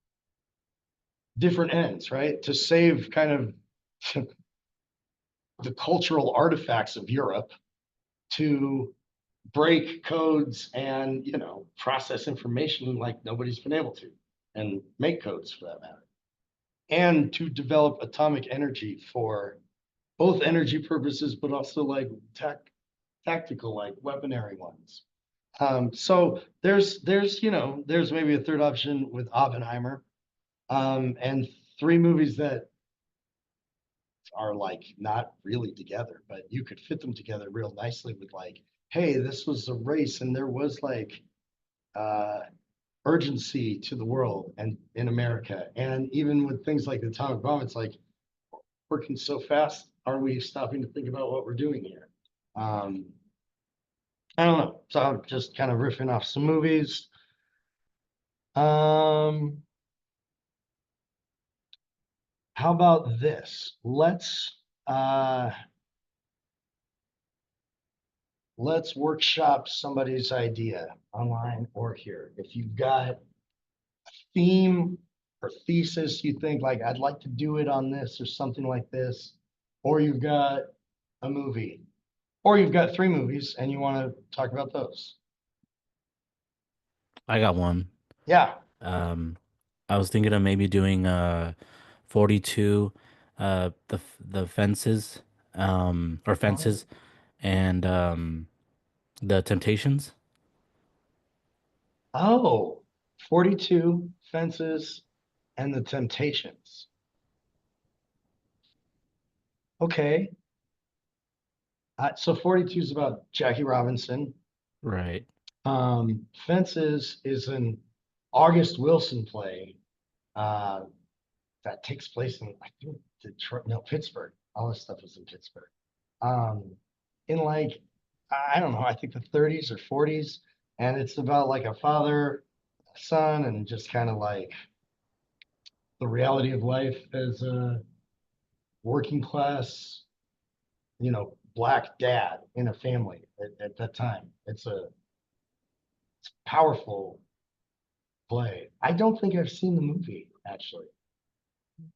Speaker 1: different ends, right? To save kind of the cultural artifacts of Europe, to break codes and, process information like nobody's been able to, and make codes for that matter. And to develop atomic energy for both energy purposes, but also like tactical, like weaponry ones. So there's maybe a third option with Oppenheimer, and 3 movies that are like not really together, but you could fit them together real nicely with like, hey, this was a race and there was like uh urgency to the world and in America. And even with things like the atomic bomb, it's like working so fast, are we stopping to think about what we're doing here? I don't know. So I'm just kind of riffing off some movies. Um, how about this? Let's workshop somebody's idea online or here. If you've got theme or thesis, you think like, I'd like to do it on this or something like this, or you've got a movie, or you've got 3 movies and you want to talk about those.
Speaker 5: I got one.
Speaker 1: Yeah.
Speaker 5: Um, I was thinking of maybe doing 42 the fences or fences and the Temptations.
Speaker 1: Oh, 42 Fences and the Temptations. Okay. So 42 is about Jackie Robinson.
Speaker 5: Right.
Speaker 1: Fences is an August Wilson play that takes place in, I think, Detroit, no, Pittsburgh. All this stuff is in Pittsburgh. Um, in like, I don't know, I think the 30s or 40s. And it's about like a father, a son, and just kind of like the reality of life as a working class, black dad in a family at that time. It's a powerful play. I don't think I've seen the movie actually.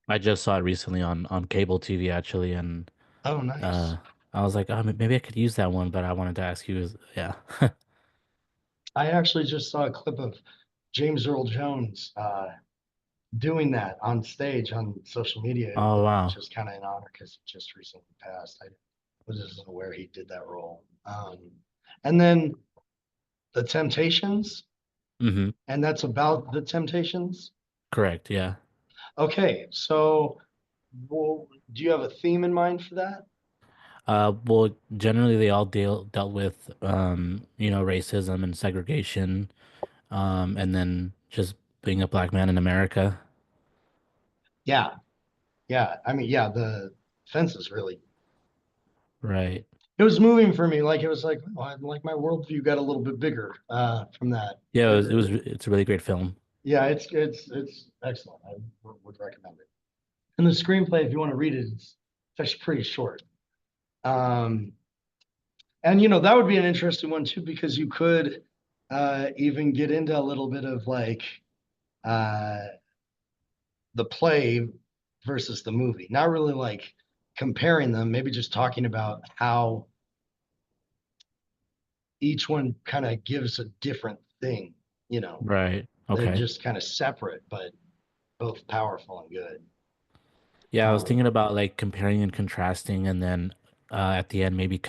Speaker 5: I just saw it recently on cable TV actually, and
Speaker 1: Oh, nice.
Speaker 5: uh, I was like, oh, maybe I could use that one, but I wanted to ask you, yeah.
Speaker 1: I actually just saw a clip of James Earl Jones doing that on stage on social media,
Speaker 5: Oh wow.
Speaker 1: just kind of in honor because he just recently passed. I wasn't aware he did that role. And then the Temptations,
Speaker 5: Mm-hmm.
Speaker 1: and that's about the Temptations.
Speaker 5: Correct. Yeah.
Speaker 1: Okay, so well, do you have a theme in mind for that?
Speaker 5: Well, generally they all dealt with racism and segregation, and then just being a black man in America.
Speaker 1: Yeah, yeah. I mean, yeah, the fences really.
Speaker 5: Right.
Speaker 1: It was moving for me. Like it was like, oh, like my worldview got a little bit bigger from that.
Speaker 5: Yeah, it's a really great film.
Speaker 1: Yeah, it's excellent. I would recommend it. And the screenplay, if you want to read it, it's actually pretty short. Um, and that would be an interesting one too, because you could even get into a little bit of like uh, the play versus the movie. Not really like comparing them, maybe just talking about how each one kind of gives a different thing,
Speaker 5: Right.
Speaker 1: They're
Speaker 5: Okay.
Speaker 1: just kind of separate, but both powerful and good.
Speaker 5: Yeah, I was
Speaker 1: Um,
Speaker 5: thinking about like comparing and contrasting, and then at the end maybe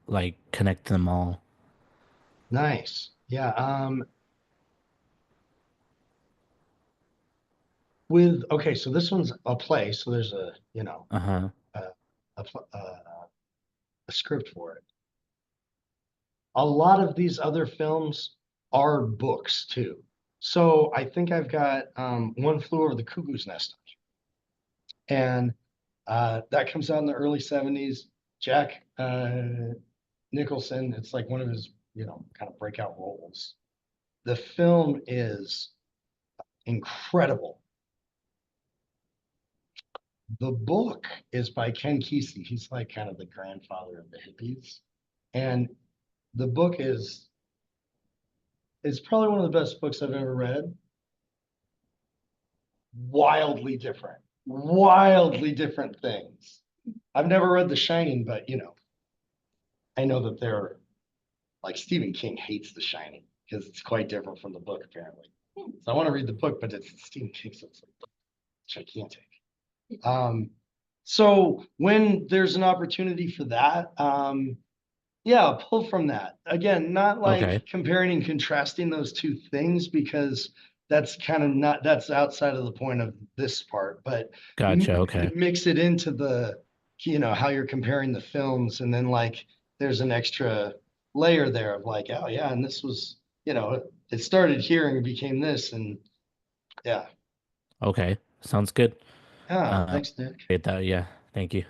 Speaker 5: like connect them all.
Speaker 1: nice. Yeah. Okay, so this one's a play, so there's
Speaker 5: Uh-huh.
Speaker 1: a, a, a script for it. A lot of these other films are books too. So I think I've got One Flew Over the Cuckoo's Nest, and that comes out in the early 70s. Jack Nicholson, it's like one of his, kind of breakout roles. The film is incredible. The book is by Ken Kesey. He's like kind of the grandfather of the hippies. And the book is probably one of the best books I've ever read. Wildly different things. I've never read The Shining, but I know that they're like Stephen King hates The Shining because it's quite different from the book, apparently. So I want to read the book, but it's Stephen King, so it's like gigantic. So when there's an opportunity for that, yeah, pull from that. Again, not
Speaker 5: Okay.
Speaker 1: like comparing and contrasting those two things because that's kind of not, that's outside of the point of this part, but
Speaker 5: Gotcha. Okay.
Speaker 1: mix it into the, how you're comparing the films, and then like there's an extra layer there of like, oh yeah, and this was, it started here and became this, and yeah.
Speaker 5: Okay. Sounds good.
Speaker 1: Ah, thanks, Nick.
Speaker 5: Get that. Yeah. Thank you.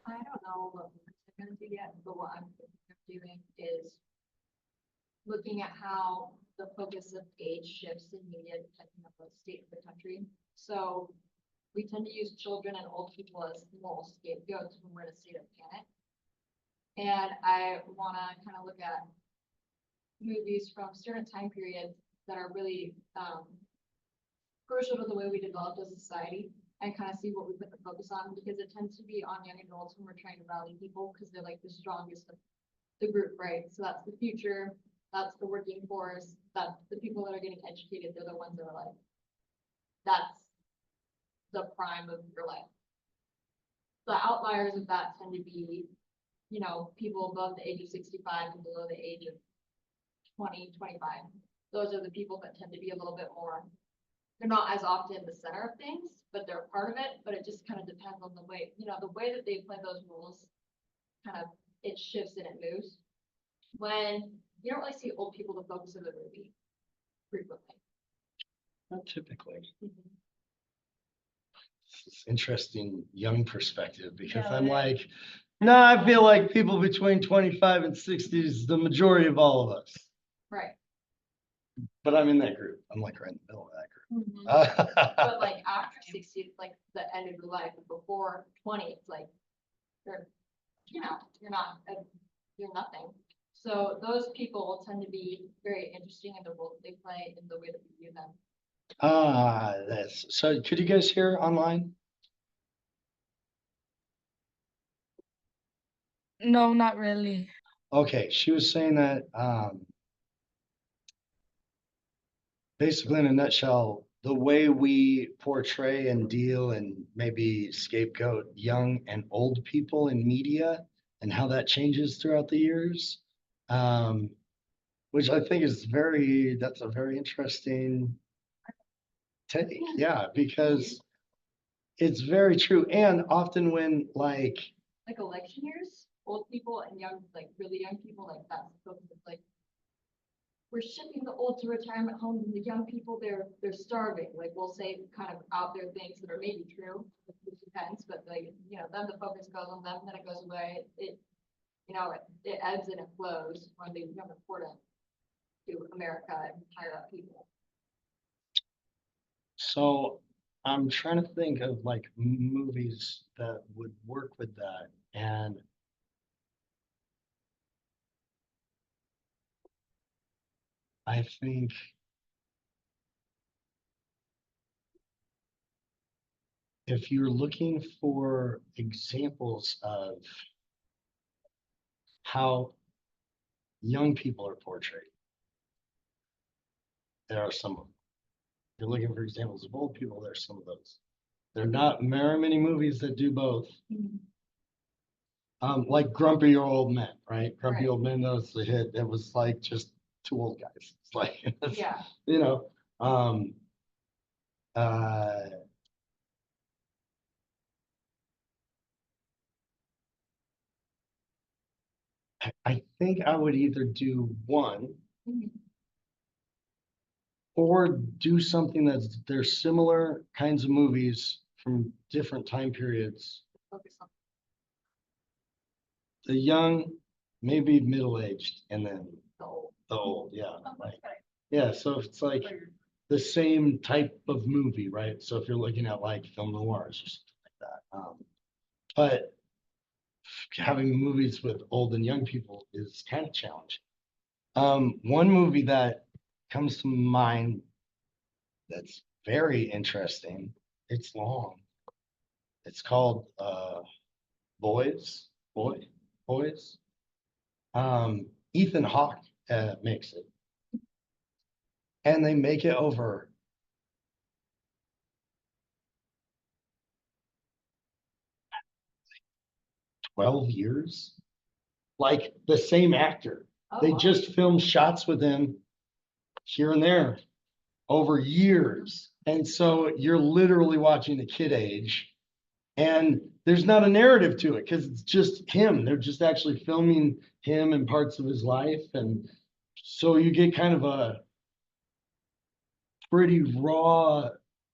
Speaker 2: I don't know what we're gonna do yet, but what I'm thinking of doing is looking at how the focus of age shifts in media depending on the state of the country. So we tend to use children and old people as moral scapegoats when we're in a state of panic. And I wanna kind of look at movies from certain time periods that are really crucial to the way we developed as a society, and kind of see what we put the focus on, because it tends to be on young adults when we're trying to rally people, because they're like the strongest of the group, right? So that's the future, that's the working force, that's the people that are getting educated, they're the ones that are like, that's the prime of your life. The outliers of that tend to be, people above the age of 65 and below the age of 20, 25. Those are the people that tend to be a little bit more, they're not as often the center of things, but they're part of it. But it just kind of depends on the way, the way that they play those roles, kind of, it shifts and it moves. When you don't really see old people the focus of the movie frequently.
Speaker 1: Not typically. It's interesting young perspective, because
Speaker 2: Yeah,
Speaker 1: I'm
Speaker 2: it
Speaker 1: like, no, I feel like people between 25 and 60 is the majority of all of us.
Speaker 2: Right.
Speaker 1: But I'm in that group. I'm like right in the middle of that
Speaker 2: But
Speaker 1: group.
Speaker 2: like after 60, it's like the end of your life. And before 20, it's like you're, you're nothing. So those people tend to be very interesting in the role that they play and the way that we view them.
Speaker 1: That's so. Could you guys hear online?
Speaker 4: No, not really.
Speaker 1: Okay, she was saying that basically in a nutshell, the way we portray and deal and maybe scapegoat young and old people in media, and how that changes throughout the years. Which I think is that's a very interesting take. Yeah, because it's very true. And often when like
Speaker 2: election years, old people and young, like really young people, like that's the focus. It's like we're shipping the old to retirement homes, and the young people, they're starving. Like we'll say kind of out there things that are maybe true, it depends, but like, then the focus goes on them, then it goes away. It ebbs and it flows when they become important to America and hire up people.
Speaker 1: So I'm trying to think of like movies that would work with that. And I think if you're looking for examples of how young people are portrayed, there are some of them. If you're looking for examples of old people, there's some of those. There are not very many movies that do both. Like Grumpy Old Men, right? Grumpy
Speaker 2: Right.
Speaker 1: Old Men, that was the hit. It was like just two old guys. It's like,
Speaker 2: Yeah.
Speaker 1: you know, uh, I think I would either do one
Speaker 2: Mhm.
Speaker 1: or do something that's, there's similar kinds of movies from different time periods.
Speaker 2: Focus on
Speaker 1: The young, maybe middle-aged, and then
Speaker 2: the old.
Speaker 1: the old, yeah.
Speaker 2: Oh,
Speaker 1: Like,
Speaker 2: okay.
Speaker 1: yeah, so it's like the same type of movie, right? So if you're looking at like film noirs or something like that. But having movies with old and young people is kind of challenging. One movie that comes to mind that's very interesting, it's long. It's called Boys, Boys. Ethan Hawke makes it. And they make it over 12 years. Like the same actor.
Speaker 2: Oh,
Speaker 1: They
Speaker 2: wow.
Speaker 1: just filmed shots with him here and there over years. And so you're literally watching the kid age. And there's not a narrative to it because it's just him. They're just actually filming him and parts of his life. And so you get kind of a pretty raw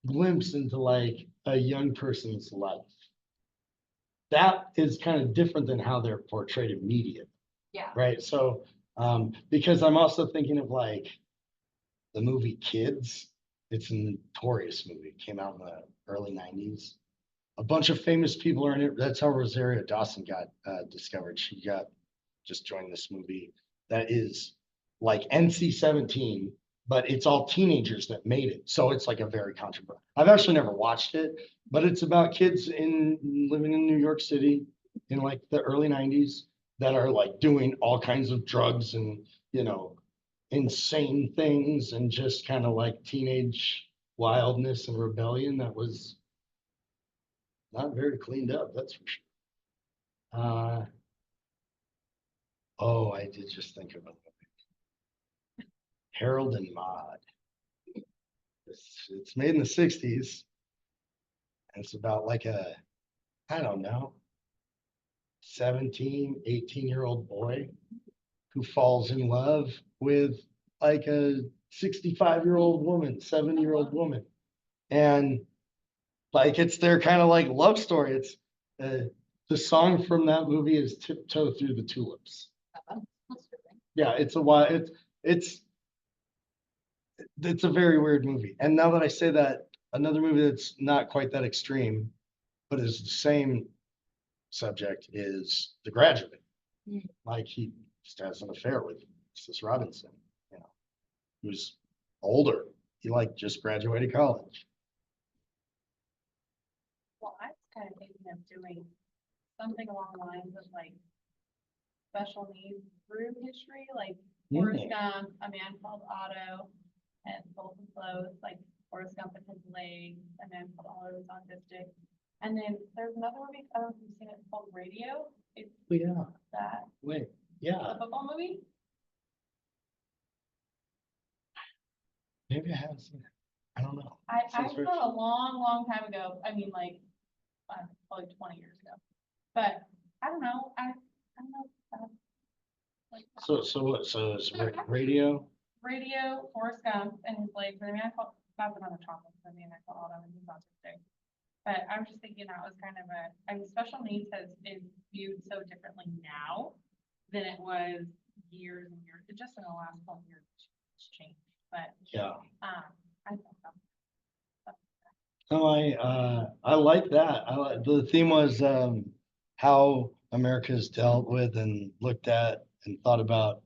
Speaker 1: glimpse into like a young person's life. That is kind of different than how they're portrayed in media,
Speaker 2: Yeah.
Speaker 1: right? So, because I'm also thinking of like the movie Kids. It's a notorious movie. It came out in the early 90s. A bunch of famous people are in it. That's how Rosario Dawson got discovered. She got just joined this movie that is like NC-17, but it's all teenagers that made it. So it's like a very controversial. I've actually never watched it, but it's about kids living in New York City in like the early 90s that are like doing all kinds of drugs and, you know, insane things and just kind of like teenage wildness and rebellion that was not very cleaned up, that's for sure. Oh, I did just think of it. Harold and Maude. It's made in the 60s. And it's about like a, I don't know, 17, 18-year-old boy who falls in love with like a 65-year-old woman, 70-year-old woman. And like it's their kind of like love story. It's the song from that movie is Tiptoe Through the Tulips. Yeah, it's a while. It's a very weird movie. And now that I say that, another movie that's not quite that extreme, but is the same subject is The Graduate. Like he just has an affair with Mrs. Robinson, you know, who's older. He like just graduated college.
Speaker 2: Well, I was kind of thinking of doing something along the lines of like special needs through history, like Forrest Gump, A Man Called Otto, and Sultan Clothes, like Forrest Gump and his legs, A Man Called Otto is autistic. And then there's another movie, I don't know if you've seen it, called Radio. It's
Speaker 1: Oh, yeah.
Speaker 2: that,
Speaker 1: Wait,
Speaker 2: the
Speaker 1: yeah,
Speaker 2: football movie.
Speaker 1: maybe I haven't seen it. I don't know.
Speaker 2: I
Speaker 1: Sounds
Speaker 2: saw
Speaker 1: very
Speaker 2: it a long time ago. I mean, like, probably 20 years ago. But I don't know. I don't know. if that's, like,
Speaker 1: So what? So it's radio.
Speaker 2: Radio, Forrest Gump, and his legs. I mean, I call that's another topic. I mean, I call all them and he's autistic. But I was just thinking that was kind of a. I mean, special needs is viewed so differently now than it was years and years. Just in the last 12 years, it's changed. But
Speaker 1: Yeah.
Speaker 2: I think so.
Speaker 1: No, I like that. The theme was how America's dealt with and looked at and thought about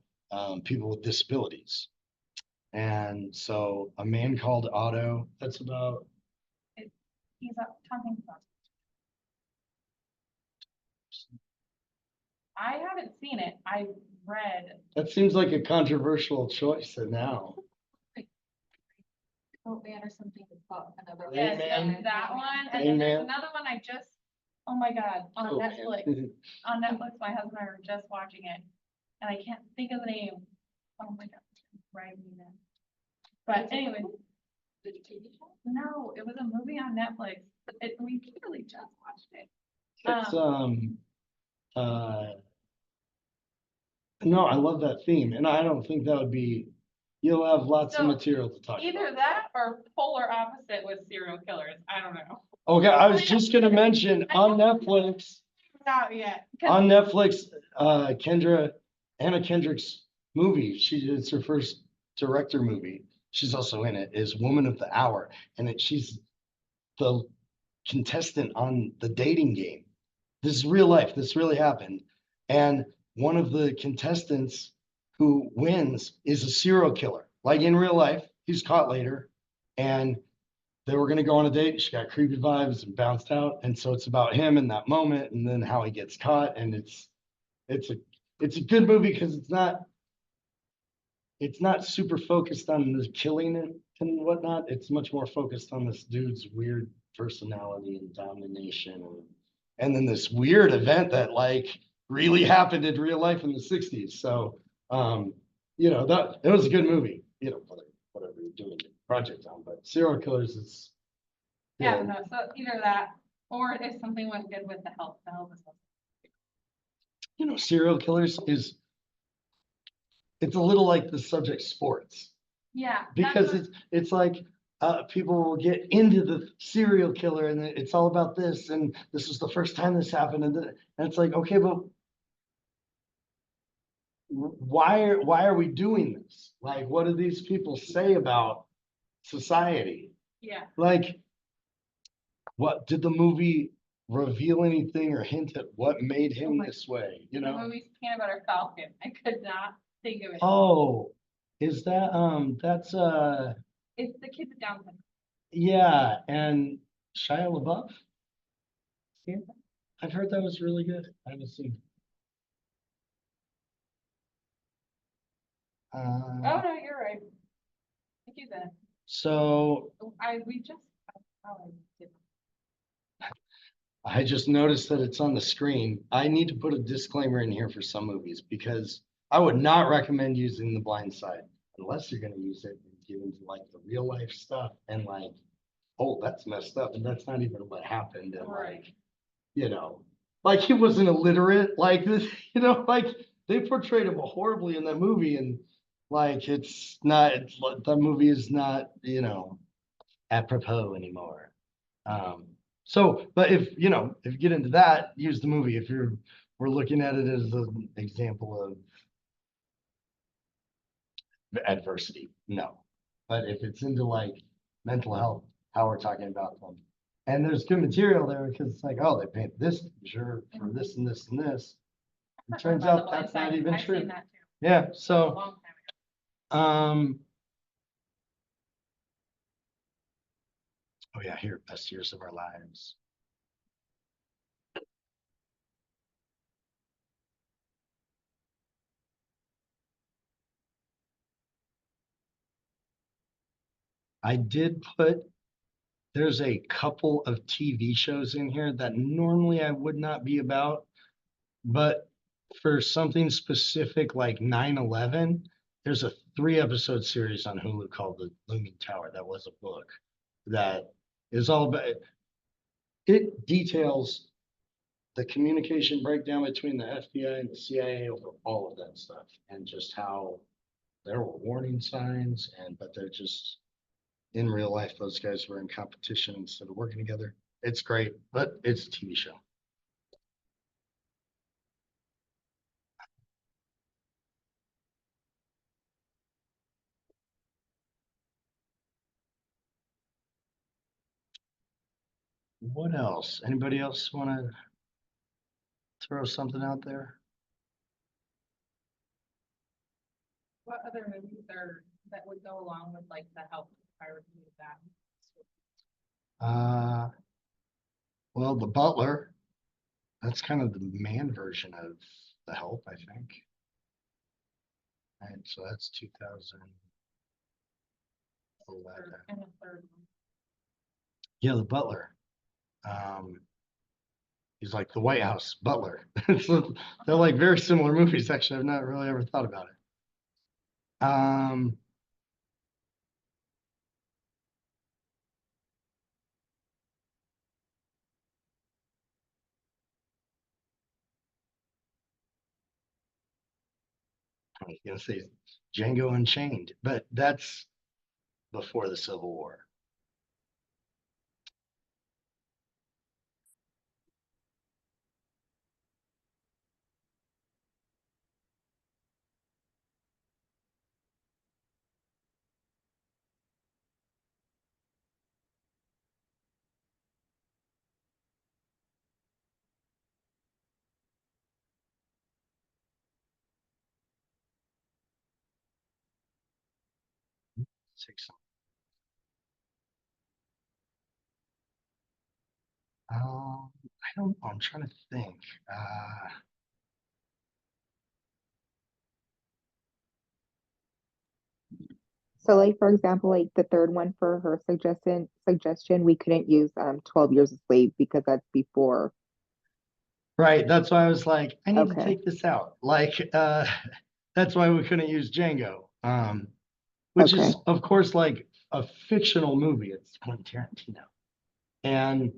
Speaker 1: people with disabilities. And so A Man Called Otto, that's about
Speaker 2: He's talking about. I haven't seen it. I read.
Speaker 1: that seems like a controversial choice now.
Speaker 2: Oh, man, or something about another.
Speaker 1: Rain
Speaker 2: Yes,
Speaker 1: Man?
Speaker 2: that one, and
Speaker 1: Rain
Speaker 2: then there's
Speaker 1: Man?
Speaker 2: another one I just, oh my God, on
Speaker 1: Oh, man.
Speaker 2: Netflix. On Netflix, my husband and I were just watching it, and I can't think of the name. Oh my God, right me then. But anyway. The TV show? No, it was a movie on Netflix. We literally just watched it.
Speaker 1: It's no, I love that theme, and I don't think that would be. You'll have lots of
Speaker 2: So,
Speaker 1: material to talk
Speaker 2: Either
Speaker 1: about.
Speaker 2: that or polar opposite with serial killers. I don't know.
Speaker 1: Okay, I was just gonna mention on Netflix.
Speaker 2: Not yet. 'Cause
Speaker 1: On Netflix, Anna Kendrick's movie, it's her first director movie. She's also in it, is Woman of the Hour. And she's the contestant on the dating game. This is real life. This really happened. And one of the contestants who wins is a serial killer. Like in real life, he's caught later. And they were going to go on a date. She got creepy vibes and bounced out. And so it's about him in that moment and then how he gets caught. And it's a good movie because it's not super focused on the killing and whatnot. It's much more focused on this dude's weird personality and domination and then this weird event that like really happened in real life in the 60s. So that it was a good movie, whatever you doing the project on, but serial killers is.
Speaker 2: Yeah, no, so either that, or if something went good with the help is.
Speaker 1: You know, serial killers is. It's a little like the subject sports.
Speaker 2: Yeah.
Speaker 1: Because it's like people will get into the serial killer and it's all about this and this is the first time this happened and it's like, okay, but why are we doing this? Like, what do these people say about society?
Speaker 2: Yeah.
Speaker 1: Like, what did the movie reveal anything or hint at what made him
Speaker 2: my-
Speaker 1: this way? You
Speaker 2: The
Speaker 1: know?
Speaker 2: movie's Peanut Butter Falcon. I could not think of it.
Speaker 1: Oh, is that that's
Speaker 2: It's the kid with Down syndrome.
Speaker 1: yeah, and Shia LaBeouf? Yeah, I've heard that was really good. I haven't seen it.
Speaker 2: Oh, no, you're right. Thank you then.
Speaker 1: So
Speaker 2: We just, oh, I did.
Speaker 1: I just noticed that it's on the screen. I need to put a disclaimer in here for some movies because I would not recommend using The Blind Side unless you're going to use it and get into like the real life stuff and like, oh, that's messed up and that's not even what happened and
Speaker 2: Right.
Speaker 1: like, you know, like he wasn't illiterate like this, you know, like they portrayed him horribly in that movie and like it's not that movie is not, you know, apropos anymore. So, but if you know, if you get into that, use the movie. If we're looking at it as an example of adversity, no. But if it's into like mental health, how we're talking about them, and there's good material there because it's like, oh, they paint this picture for this and this and this. It turns out that's not even true.
Speaker 2: I've seen that too.
Speaker 1: Yeah.
Speaker 2: A
Speaker 1: So,
Speaker 2: long time ago.
Speaker 1: Oh yeah, here, best years of our lives. I did put, there's a couple of TV shows in here that normally I would not be about, but for something specific like 9/11, there's a 3 episode series on Hulu called The Looming Tower. That was a book that is all about, it details the communication breakdown between the FBI and the CIA over all of that stuff and just how there were warning signs but they're just in real life, those guys were in competition instead of working together. It's great, but it's a TV show. What else? Anybody else want to throw something out there?
Speaker 2: What other movies are, that would go along with like the help if I were to use that?
Speaker 1: Well, The Butler, that's kind of the man version of The Help, I think. And so that's 2011.
Speaker 2: And the third one.
Speaker 1: Yeah, The Butler. He's like the White House butler. So they're like very similar movies. Actually, I've not really ever thought about it. I was gonna say Django Unchained, but that's before the Civil War. Six. I don't know. I'm trying to think.
Speaker 3: So like for example, like the third one for her suggestion, we couldn't use 12 Years a Slave because that's before.
Speaker 1: Right. That's why I was like, I need to
Speaker 3: Okay.
Speaker 1: take this out. Like, that's why we couldn't use Django. which is,
Speaker 3: Okay.
Speaker 1: of course, like a fictional movie. It's Quentin Tarantino. And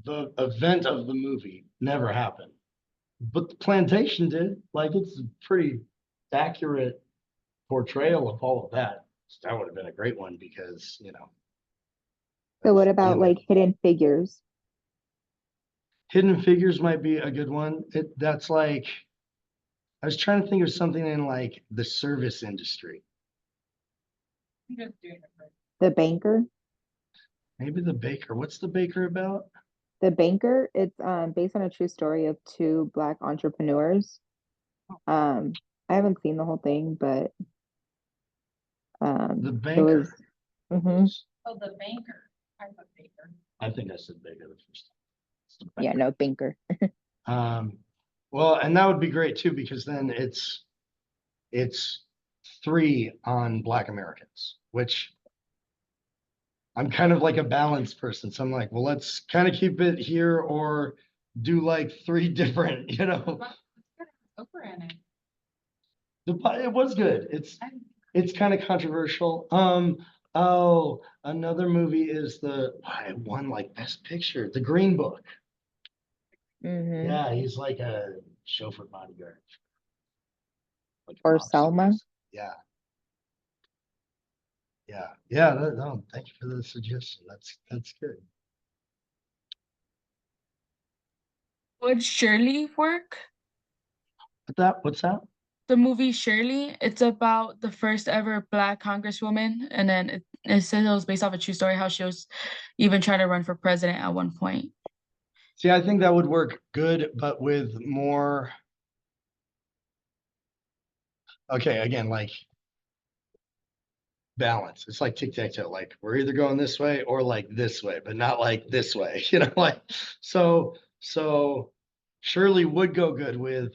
Speaker 1: the event of the movie never happened. But the plantation did. Like, it's a pretty accurate portrayal of all of that. So that would have been a great one because,
Speaker 3: So what
Speaker 1: that's
Speaker 3: about
Speaker 1: in
Speaker 3: like
Speaker 1: it.
Speaker 3: Hidden Figures?
Speaker 1: Hidden Figures might be a good one. That's like, I was trying to think of something in like the service industry.
Speaker 2: I'm just doing it for.
Speaker 3: The Banker?
Speaker 1: Maybe The Baker. What's The Baker about?
Speaker 3: The Banker, it's based on a true story of two Black entrepreneurs. I haven't seen the whole thing, but
Speaker 1: The
Speaker 3: it was
Speaker 1: Banker.
Speaker 3: mhm.
Speaker 2: Oh, the banker. I put baker.
Speaker 1: I think I said Baker the first time. It's The
Speaker 3: Yeah,
Speaker 1: Banker.
Speaker 3: no, Banker.
Speaker 1: Well, and that would be great too, because then it's three on Black Americans, which I'm kind of like a balanced person. So I'm like, well, let's kind of keep it here or do like three different,
Speaker 2: Oprah in it.
Speaker 1: It was good. It's kind of controversial. Oh, another movie is it won like Best Picture, The Green Book.
Speaker 3: Hmm.
Speaker 1: Yeah, he's like a chauffeur bodyguard. Like a
Speaker 3: Or
Speaker 1: mob scene.
Speaker 3: Selma.
Speaker 1: Yeah. Yeah. No, thank you for the suggestion. That's good.
Speaker 4: Would Shirley work?
Speaker 1: What's that?
Speaker 4: The movie Shirley, it's about the first ever Black congresswoman, and then it says it was based off a true story how she was even trying to run for president at one point.
Speaker 1: See, I think that would work good, but with more. Okay, again, like balance. It's like tic-tac-toe. Like we're either going this way or like this way, but not like this way. Like so Shirley would go good with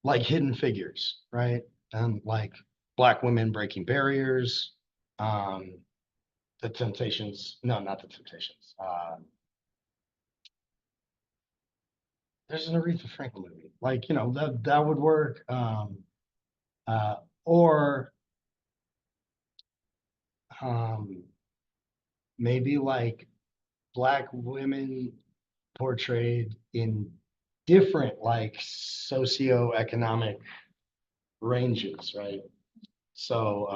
Speaker 1: like Hidden Figures, right? And like Black women breaking barriers. Um, the Temptations. No, not the Temptations. There's an Aretha Franklin movie. Like, that would work. Uh, or um, maybe like Black women portrayed in different like socioeconomic ranges, right? So,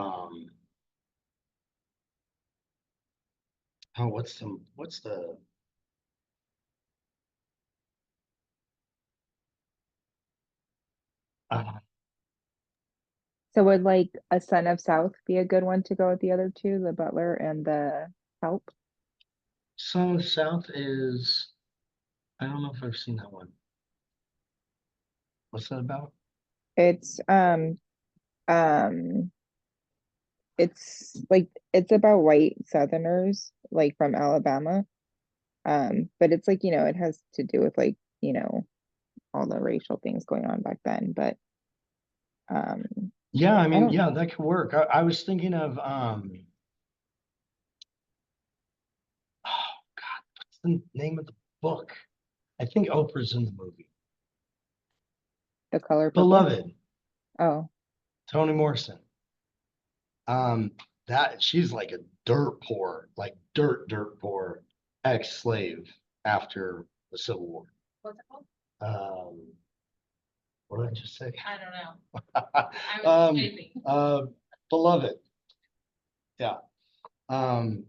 Speaker 1: oh, what's the uh,
Speaker 3: So would like A Son of South be a good one to go with the other two, the butler and the help?
Speaker 1: Son of the South is, I don't know if I've seen that one. What's that about?
Speaker 3: It's um it's about white Southerners like from Alabama. But it's like, it has to do with like, all the racial things going on back then. But um
Speaker 1: Yeah, I
Speaker 3: I
Speaker 1: mean,
Speaker 3: don't
Speaker 1: yeah, that could work. I was thinking of oh God, what's the name of the book? I think Oprah's in the movie.
Speaker 3: The Color Purple.
Speaker 1: Beloved,
Speaker 3: Oh,
Speaker 1: Toni Morrison. Um, that she's like a dirt poor ex-slave after the Civil War.
Speaker 2: What's it called?
Speaker 1: Um, what did I just say?
Speaker 2: I don't know. I was shaping.
Speaker 1: Beloved. Yeah. Um,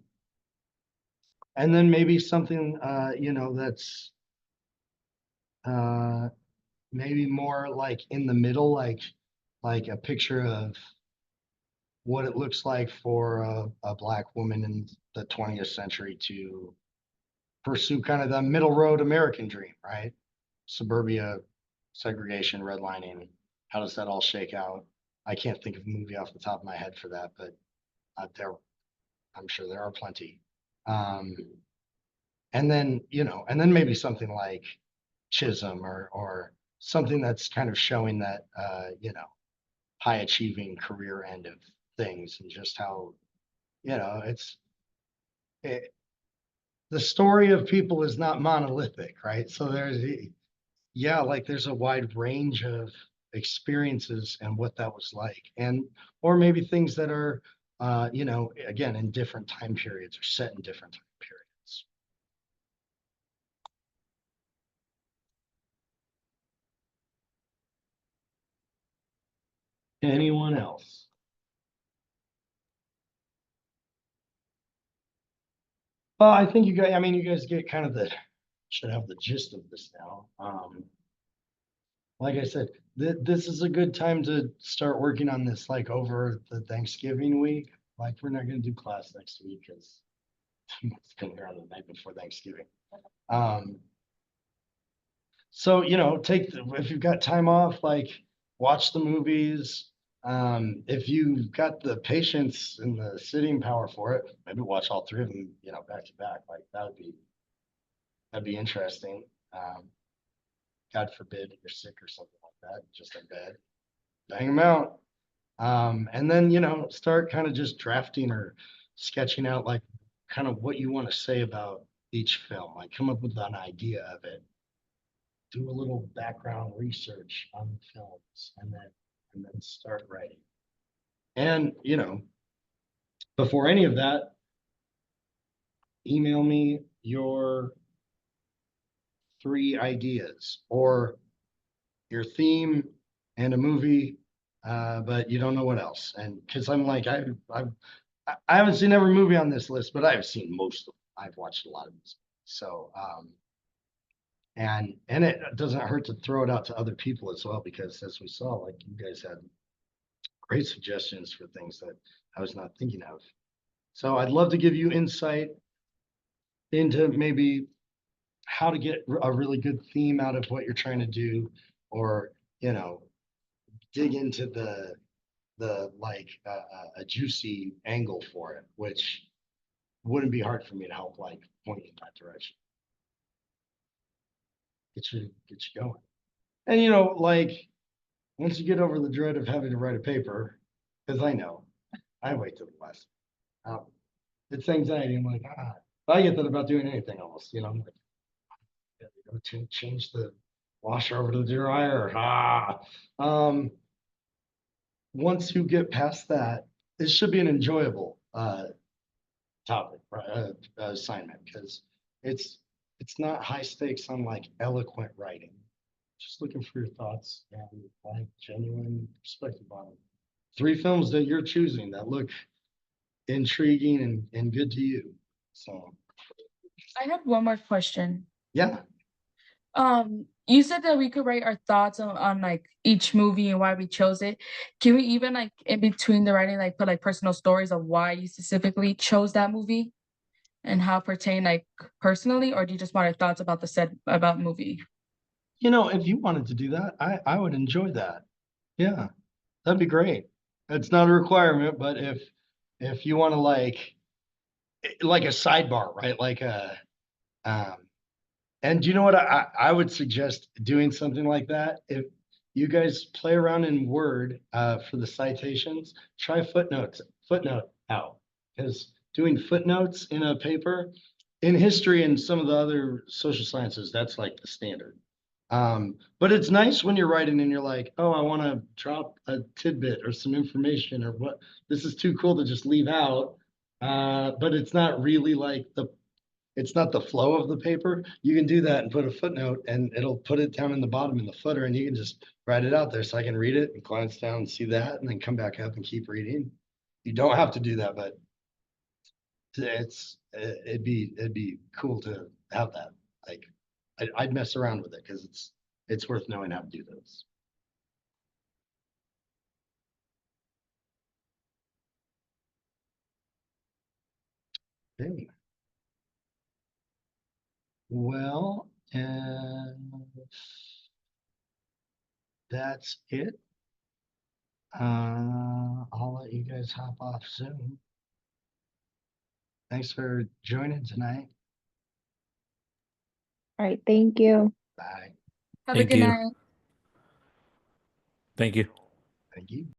Speaker 1: and then maybe something that's uh maybe more like in the middle, like a picture of what it looks like for a Black woman in the 20th century to pursue kind of the middle road American dream, right? Suburbia, segregation, redlining. How does that all shake out? I can't think of a movie off the top of my head for that, but I'm sure there are plenty. Um, and then maybe something like Chisholm or something that's kind of showing that high achieving career end of things and just how it, the story of people is not monolithic, right? So there's a wide range of experiences and what that was like, and or maybe things that are again in different time periods or set in different time periods. Anyone else? Well, I think you guys get kind of should have the gist of this now. Like I said, this is a good time to start working on this, like over the Thanksgiving week. Like, we're not gonna do class next week because it's gonna be on the night before Thanksgiving. So, if you've got time off, like, watch the movies. If you've got the patience and the sitting power for it, maybe watch all three of them, back to back. Like, that'd be interesting. God forbid you're sick or something like that, just in bed, bang them out. And then, start kind of just drafting or sketching out like kind of what you want to say about each film. Like, come up with an idea of it. Do a little background research on the films, and then start writing. And, before any of that, email me your 3 ideas or your theme and a movie, but you don't know what else. And because I'm like, I haven't seen every movie on this list, but I've seen most of them. I've watched a lot of these. So, and it doesn't hurt to throw it out to other people as well, because as we saw, like, you guys had great suggestions for things that I was not thinking of. So I'd love to give you insight into maybe how to get a really good theme out of what you're trying to do, or, dig into the like a juicy angle for it, which wouldn't be hard for me to help, like, point in that direction. Get you going. And like, once you get over the dread of having to write a paper, because I wait till the last. It's anxiety. I'm like, I get that about doing anything almost. I'm like, to change the washer over to the dryer. Once you get past that, it should be an enjoyable topic, right, assignment, because it's not high stakes on like eloquent writing. Just looking for your thoughts and like genuine perspective on it. 3 films that you're choosing that look intriguing and good to you. So
Speaker 4: I have one more question.
Speaker 1: yeah,
Speaker 4: You said that we could write our thoughts on like each movie and why we chose it. Can we even like in between the writing like put like personal stories of why you specifically chose that movie and how it pertain like personally, or do you just want our thoughts about the said about movie?
Speaker 1: if you wanted to do that, I would enjoy that. Yeah, that'd be great. It's not a requirement, but if you want to like a sidebar, right? Like um and you know what, I would suggest doing something like that. If you guys play around in Word for the citations, try footnote out, because doing footnotes in a paper in history and some of the other social sciences, that's like the standard. But it's nice when you're writing and you're like, oh, I want to drop a tidbit or some information, or what, this is too cool to just leave out. But it's not really like it's not the flow of the paper. You can do that and put a footnote, and it'll put it down in the bottom in the footer, and you can just write it out there so I can read it and glance down and see that, and then come back up and keep reading. You don't have to do that, but it'd be cool to have that. Like, I'd mess around with it because it's worth knowing how to do those. Okay. Well, and that's it. I'll let you guys hop off soon. Thanks for joining tonight.
Speaker 3: All right, thank you.
Speaker 1: Bye.
Speaker 4: Have a
Speaker 5: Thank
Speaker 4: good
Speaker 5: you.
Speaker 4: night.
Speaker 5: Thank you.
Speaker 1: Thank you.